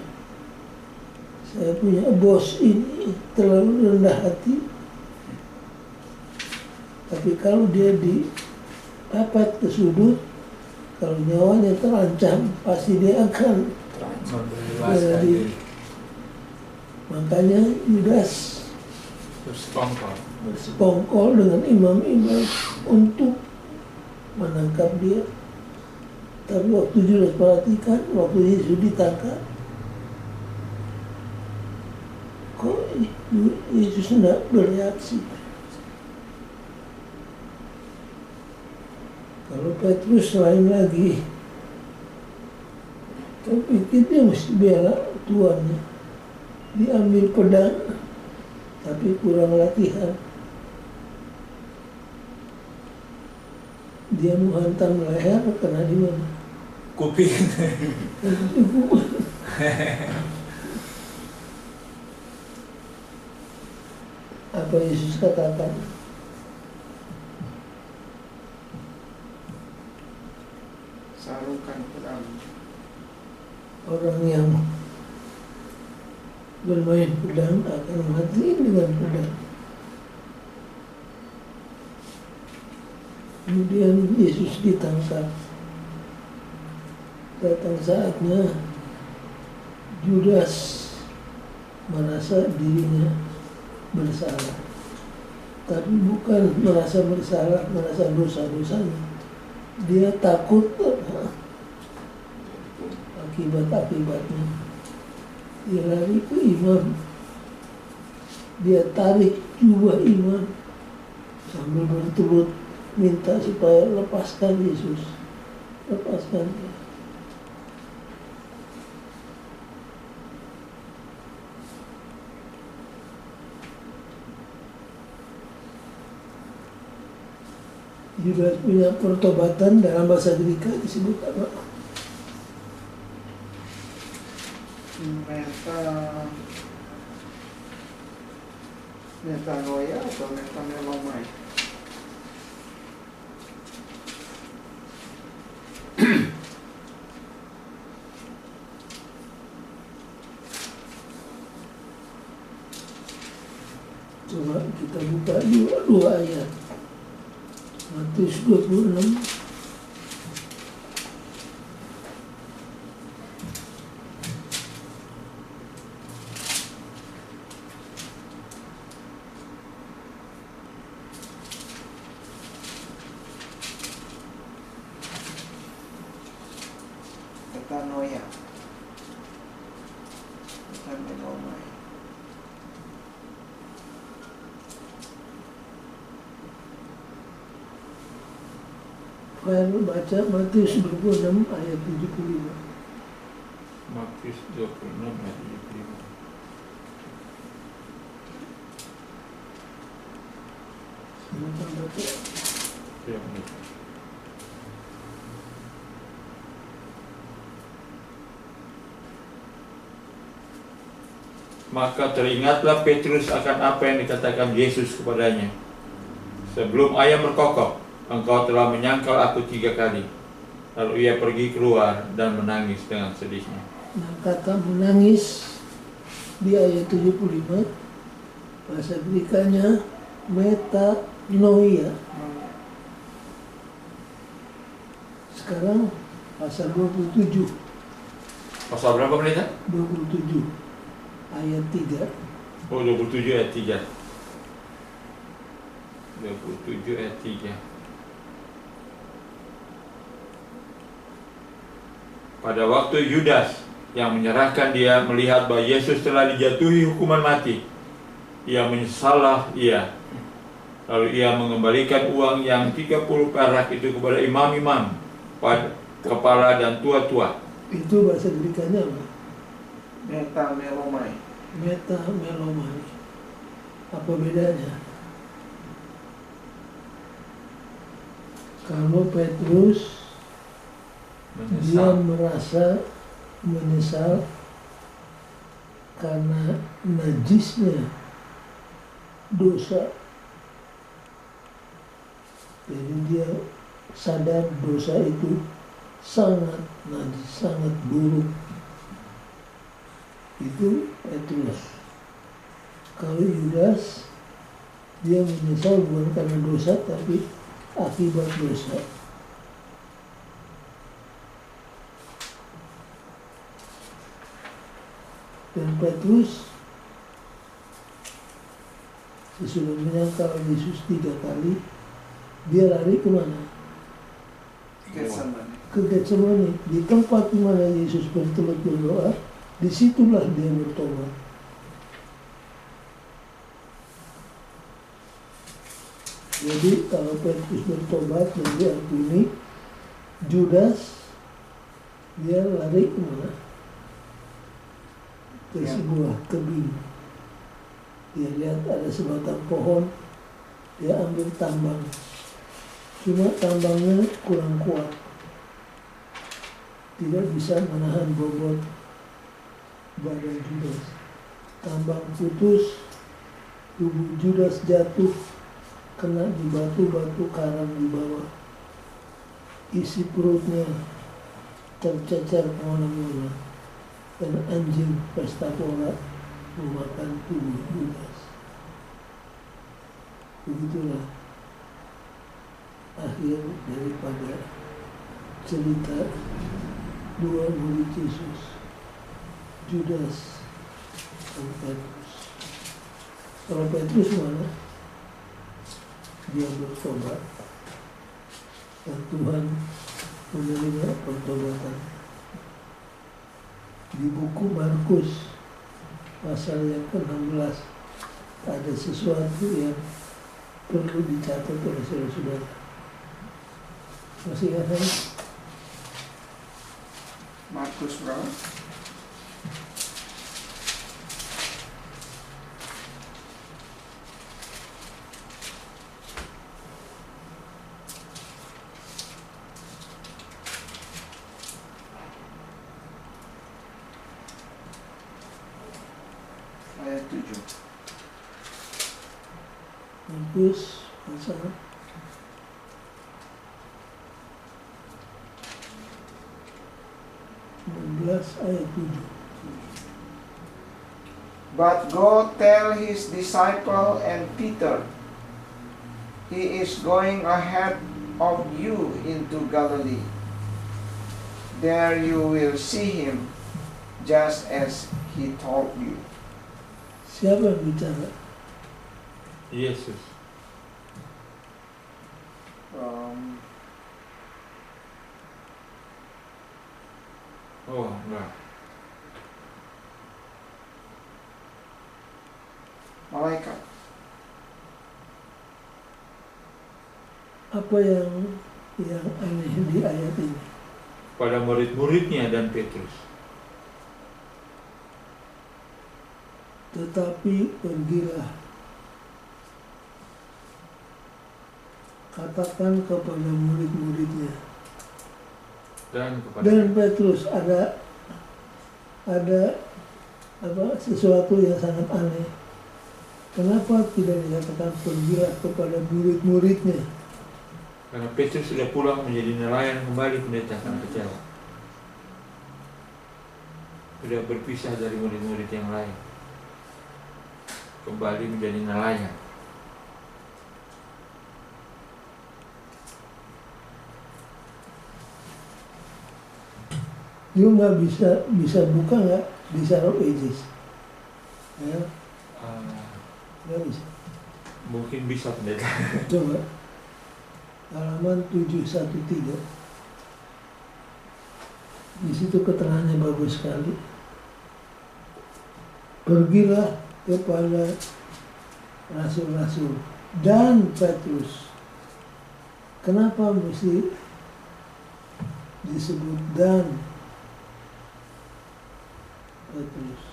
saya punya bos ini terlalu rendah hati. Tapi kalau dia dipapat ke sudut, kalau nyawanya terancam, pasti dia akan Membebaskan diri. Makanya Judas bersekongkol dengan imam-imam untuk menangkap dia. Tapi waktu Judas perhatikan, waktu Yesus ditangkap, kok Yesus tidak bereaksi. Kalau Petrus lain lagi, kan pikir dia mesti bela tuannya. Diambil pedang, tapi kurang latihan. Dia menghantam leher, kena di mana? Kuping. Apa Yesus katakan? Sarukan pedang. Orang yang bermain pedang akan mati dengan pedang. Kemudian Yesus ditangkap. Datang saatnya Judas merasa dirinya bersalah. Tapi bukan merasa bersalah, merasa dosa-dosanya. Dia takut akibat-akibatnya. Dia lari ke imam. dia tarik jubah iman sambil berturut minta supaya lepaskan Yesus, lepaskan dia. Yudas punya pertobatan dalam bahasa Greka disebut apa? Metanoia atau metamelomai? Coba kita buka dua ayat. Matius 26. Metanoia. Metamelomai. File baca Matius 26 ayat 75. Matius 26 ayat 75. Silakan baca. Ya, benar. Maka teringatlah Petrus akan apa yang dikatakan Yesus kepadanya. Sebelum ayam berkokok, engkau telah menyangkal aku 3 kali. Lalu ia pergi keluar dan menangis dengan sedihnya. Nah, kata menangis di ayat 75 bahasa Grekanya metanoia. Sekarang pasal 27 Pasal berapa pendeta? 27 ayat 3. Oh, 27 ayat 3. 27 ayat 3. Pada waktu Yudas yang menyerahkan dia melihat bahwa Yesus telah dijatuhi hukuman mati, ia menyesallah ia. Lalu ia mengembalikan uang yang 30 perak itu kepada imam-imam, kepala dan tua-tua. Itu bahasa Grekanya apa? Metamelomai. Metamelomai. Apa bedanya? Kalau Petrus dia merasa menyesal karena najisnya dosa. Jadi dia sadar dosa itu sangat najis, sangat buruk. Itu Petrus. Kalau Yudas dia menyesal bukan karena dosa tapi akibat dosa. Dan Petrus sesudah menyangkal Yesus 3 kali, dia lari kemana? Getsemani. Ke Getsemani. Di tempat di mana Yesus bertelut berdoa, disitulah dia bertobat. Jadi kalau Petrus bertobat dan diampuni, Judas dia lari kemana? Ke sebuah tebing. Dia lihat ada sebatang pohon, dia ambil tambang. Cuma tambangnya kurang kuat, tidak bisa menahan bobot badan Judas. Tambang putus, tubuh Judas jatuh, kena di batu-batu karang di bawah. Isi perutnya tercecer kemana-mana, dan anjing pesta pora memakan tubuh Judas. Begitulah akhir daripada cerita dua murid Yesus, Judas dan Petrus. Kalau Petrus mana? Dia bertobat dan Tuhan menerima pertobatan. Di buku Markus pasal yang ke-16 ada sesuatu yang perlu dicatat oleh saudara-saudara. Masih ingat saya? Markus berapa? Ayat 7. Markus pasal 16 ayat 7. But go tell his disciple and Peter, he is going ahead of you into Galilee. There you will see him, just as he told you. Siapa yang bicara? Yesus. Oh, enggak. Malaikat. Apa yang aneh di ayat ini? Pada murid-muridnya dan Petrus. Tetapi pergilah, katakan kepada murid-muridnya. Dan kepada Dan Petrus ada sesuatu yang sangat aneh. Kenapa tidak dikatakan pergilah kepada murid-muridnya? karena Petrus sudah pulang menjadi nelayan kembali, pendeta, karena kecewa. Sudah berpisah dari murid-murid yang lain, kembali menjadi nelayan. You nggak bisa buka nggak di Sharp Ages? Ya, nggak bisa. Mungkin bisa, pendeta. Coba halaman 713. Di situ keterangannya bagus sekali. Pergilah kepada rasul-rasul dan Petrus. Kenapa mesti disebut dan Petrus?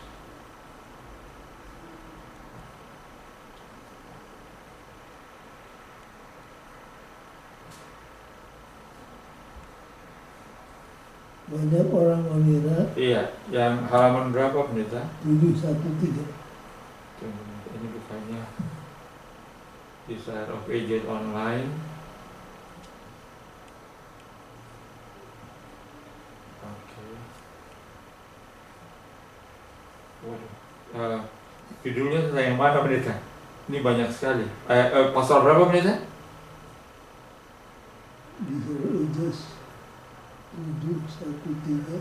Banyak orang mengira Iya, yang halaman berapa, pendeta? 713. Ini bukannya Desire of Ages online. Oke. Waduh. Judulnya tentang yang mana, pendeta? Ini banyak sekali. Pasal berapa, pendeta? Di Sharp Ages 713.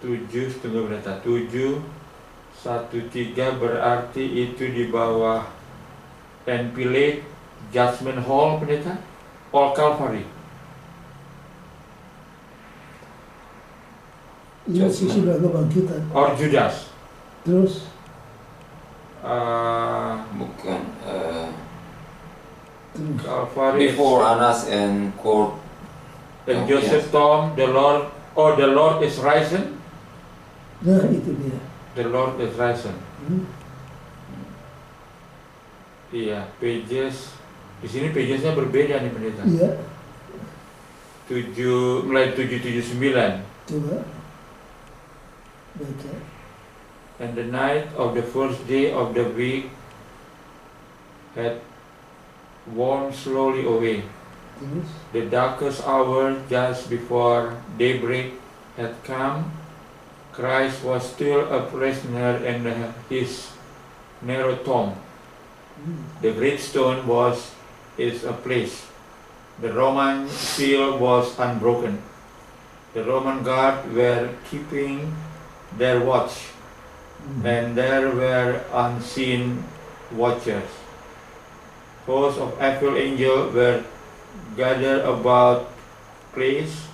7, tunggu, pendeta. 713 berarti itu di bawah Pilate Judgment Hall, pendeta? All Calvary. Ini sudah kebangkitan. Or Judas. Terus Bukan. terus Calvary. Before Annas and Court. And Joseph Tom, the Lord is risen. nah itu dia. The Lord is risen. Iya, pages. Di sini pagesnya berbeda nih, pendeta. Iya, 7 mulai 779. coba baca. And the night of the first day of the week had worn slowly away. Terus The darkest hour just before daybreak had come. Christ was still a prisoner in his narrow tomb. The great stone is a place. The Roman seal was unbroken. The Roman guard were keeping their watch, and there were unseen watchers. Hosts of evil angels were gathered about place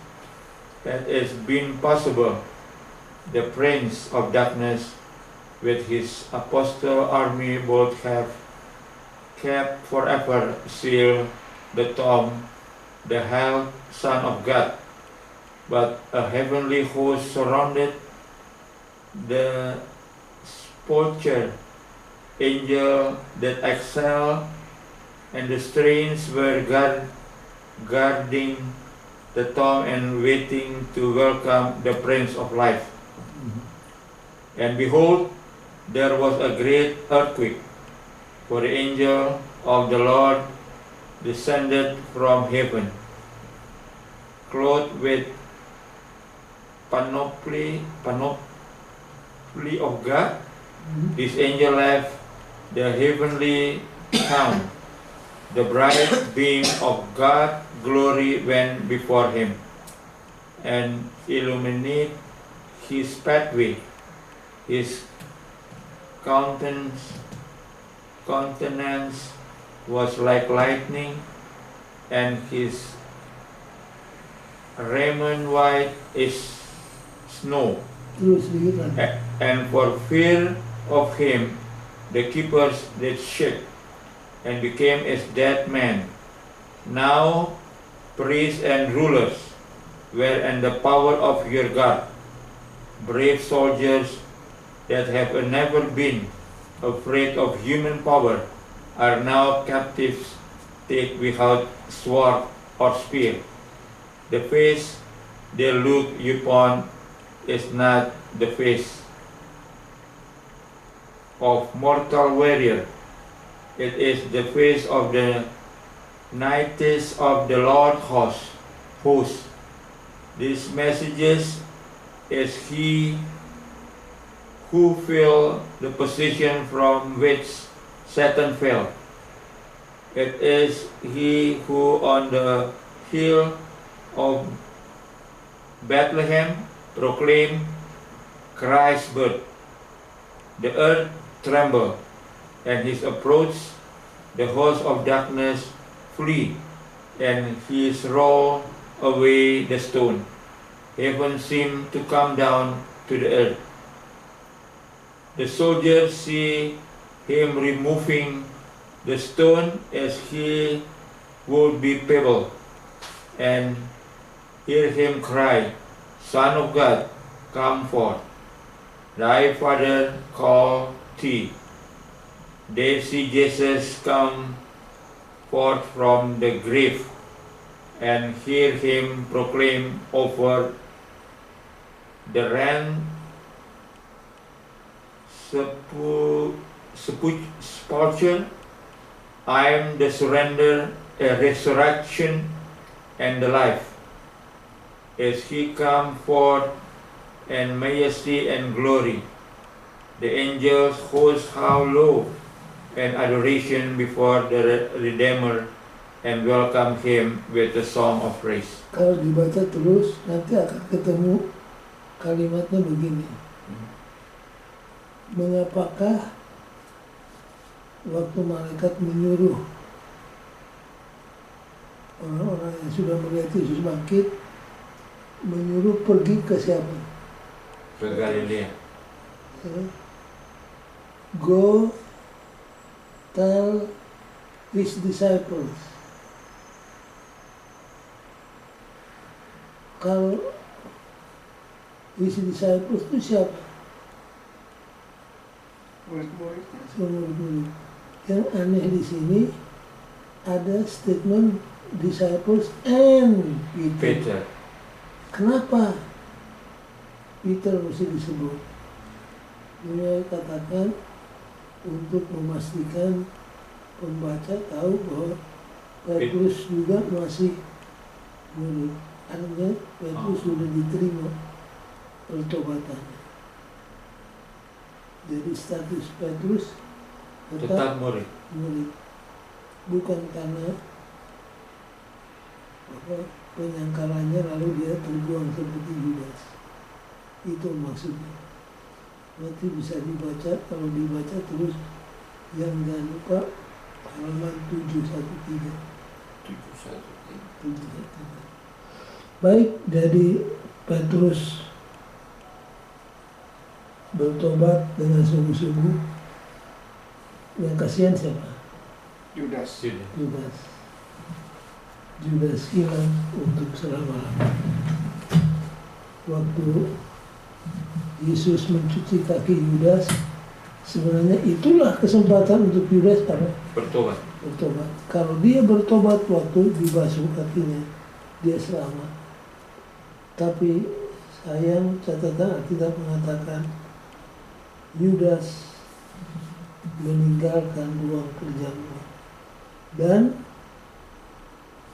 that is been possible. The prince of darkness with his apostle army both have kept forever seal the tomb, the held Son of God. But a heavenly host surrounded the sepulchre, angel that excelled, and the strange were guarding the tomb and waiting to welcome the Prince of Life. And behold, there was a great earthquake, for the angel of the Lord descended from heaven, clothed with panoply of God. This angel left the heavenly town. The bright beam of God's glory went before him and illuminated his pathway. His countenance was like lightning, and his raiment white as snow. Terus dikit. And for fear of him, the keepers did shake and became as dead men. Now priests and rulers were in the power of your God, brave soldiers that have never been afraid of human power are now captives, take without sword or spear. The face they look upon is not the face of mortal warrior. It is the face of the knights of the Lord host. These messages is he who filled the position from which Satan fell. It is he who on the hill of Bethlehem proclaimed Christ's birth. The earth trembled, and his approach, the host of darkness flee, and he rolled away the stone. Heaven seemed to come down to the earth. The soldiers see him removing the stone as he would be pebble, and hear him cry, Son of God, come forth. Thy Father called thee. They see Jesus come forth from the grave, and hear him proclaim over the sepulchre, I am the surrender, a resurrection, and the life. As he come forth in majesty and glory, the angels host how low and adoration before the Redeemer, and welcome him with a song of praise. Kalau dibaca terus nanti akan ketemu kalimatnya begini. Mengapakah waktu malaikat menyuruh orang-orang yang sudah melihat Yesus bangkit, menyuruh pergi ke siapa? Ke Galilea. Go tell his disciples. Kalau his disciples itu siapa? Murid-muridnya. Murid-murid. Yang aneh di sini ada statement disciples and Peter. Kenapa Peter mesti disebut? Dia katakan untuk memastikan pembaca tahu bahwa Petrus juga masih murid. Artinya Petrus sudah diterima pertobatannya. Jadi status Petrus tetap murid. Bukan karena penyangkalannya lalu dia terbuang seperti Yudas. Itu maksudnya. Nanti bisa dibaca, kalau dibaca terus yang jangan lupa halaman 713. Baik, dari Petrus bertobat dengan sungguh-sungguh. Yang kasihan siapa? Judas. Sudah. Judas hilang untuk selama-lamanya. Waktu Yesus mencuci kaki Yudas, sebenarnya itulah kesempatan untuk Yudas karena Bertobat. bertobat. Kalau dia bertobat waktu dibasuh kakinya, dia selamat. Tapi sayang, catatan Alkitab mengatakan Yudas meninggalkan ruang kerjanya dan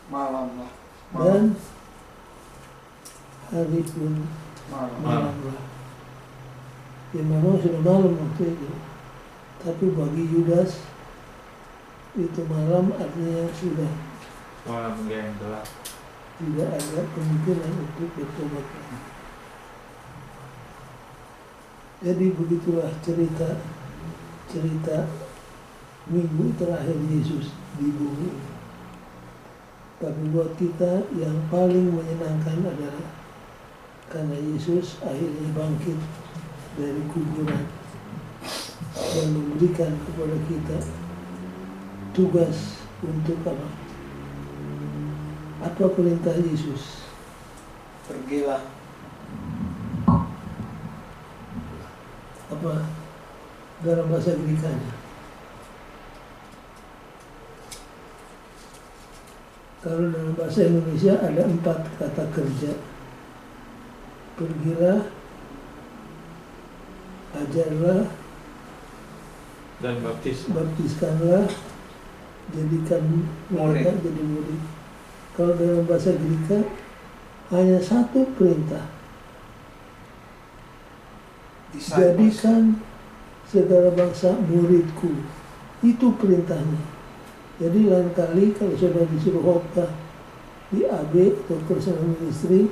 Malam lah. hari pun Malam. malam lah. Ya memang sudah malam waktu itu, tapi bagi Yudas itu malam artinya sudah Malam yang gelap. tidak ada kemungkinan untuk bertobat. Jadi begitulah cerita minggu terakhir Yesus di bumi. Tapi buat kita yang paling menyenangkan adalah karena Yesus akhirnya bangkit dari kuburan dan memberikan kepada kita tugas untuk apa? Apa perintah Yesus? Pergilah. Apa dalam bahasa Grekanya? Kalau dalam bahasa Indonesia ada 4 kata kerja. Pergilah, ajarlah, Dan baptis. baptiskanlah, jadikan mereka jadi murid. Kalau dalam bahasa Greka hanya satu perintah. Disciples. Jadikan segala bangsa muridku. Itu perintahnya. Jadi lain kali kalau saudara disuruh khotbah di AB atau personal ministry,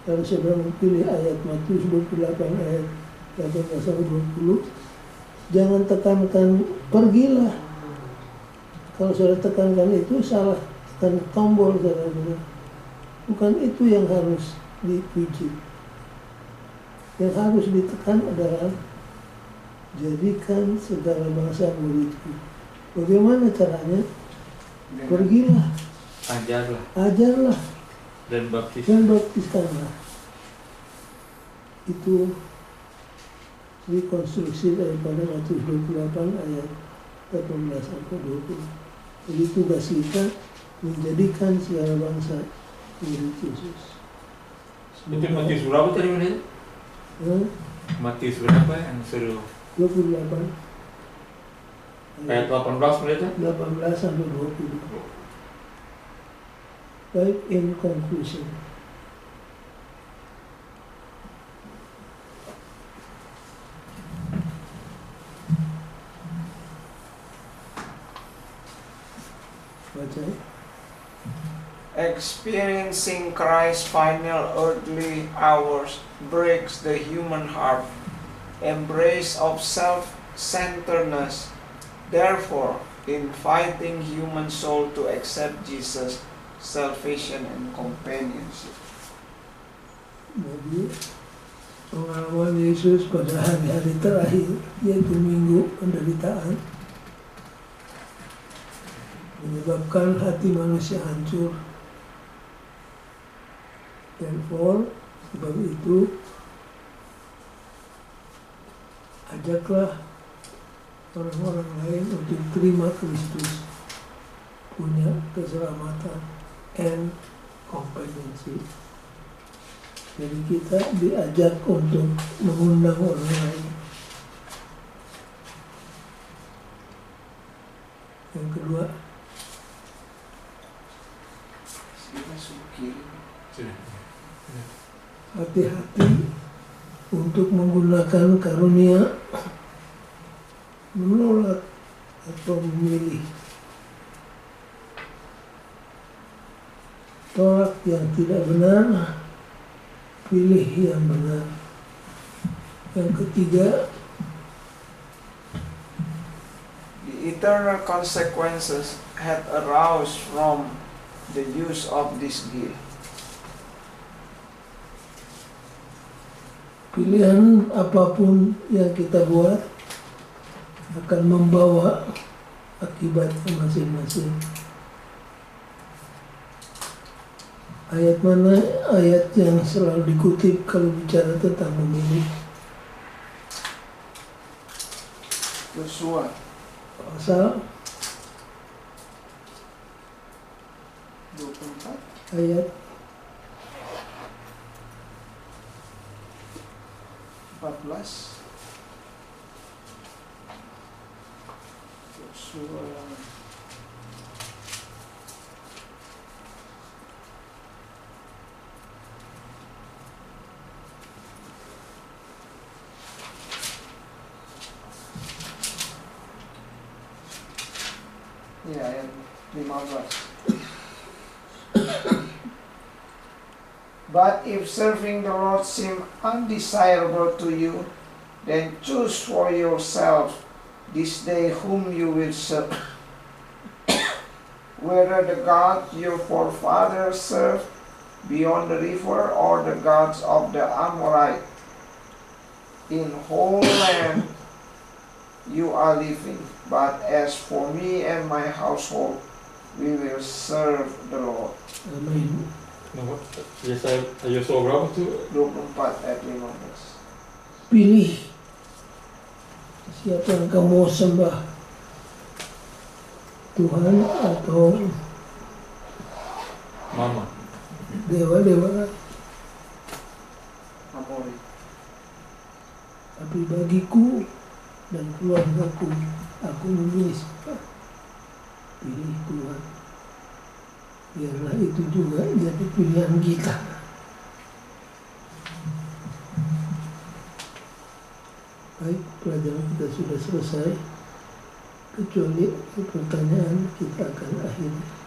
kalau saudara memilih ayat Matius 28 ayat 18-20, jangan tekankan pergilah. Kalau saudara tekankan itu salah, tekan tombol saudara. Bukan itu yang harus dipuji. Yang harus ditekan adalah jadikan segala bangsa muridku. Bagaimana caranya? Pergilah, Ajarlah. ajarlah, Dan baptis. dan baptiskanlah. Itu rekonstruksi daripada Matius 28 ayat 18-20. Jadi tugas kita menjadikan segala bangsa murid Yesus. Itu Matius berapa tadi mana? Matius berapa yang suruh? 28 Ayat 18 menit. 18-20. Baik, in conclusion. Baca. Experiencing Christ's final earthly hours breaks the human heart, embrace of self-centeredness. Therefore, inviting human soul to accept Jesus' salvation and companionship. Jadi pengalaman Yesus pada hari-hari terakhir, yaitu minggu penderitaan, menyebabkan hati manusia hancur. Therefore, sebab itu, ajaklah orang-orang lain untuk terima Kristus, punya keselamatan and companionship. Jadi kita diajak untuk mengundang orang lain. Yang kedua, Kita suki. hati-hati untuk menggunakan karunia menolak atau memilih. Tolak yang tidak benar, pilih yang benar. Yang ketiga, The eternal consequences had aroused from the use of this gift. pilihan apapun yang kita buat akan membawa akibatnya masing-masing. Ayat mana ayat yang selalu dikutip kalau bicara tentang memilih? Yosua Pasal 24 ayat 14. Yosua ya ayat 15. But if serving the Lord seem undesirable to you, then choose for yourself this day whom you will serve, whether the God your forefathers served beyond the river or the gods of the Amorite in whole land you are living. But as for me and my household, we will serve the Lord. Amin. Yosua berapa tuh? 24 ayat 15. Pilih siapa yang kamu sembah, Tuhan atau Mama. dewa-dewa. Amori. Tapi bagiku dan keluargaku, aku memilih siapa? Pilih Tuhan. Biarlah itu juga jadi pilihan kita. Baik, pelajaran kita sudah selesai. Kecuali pertanyaan, kita akan akhiri.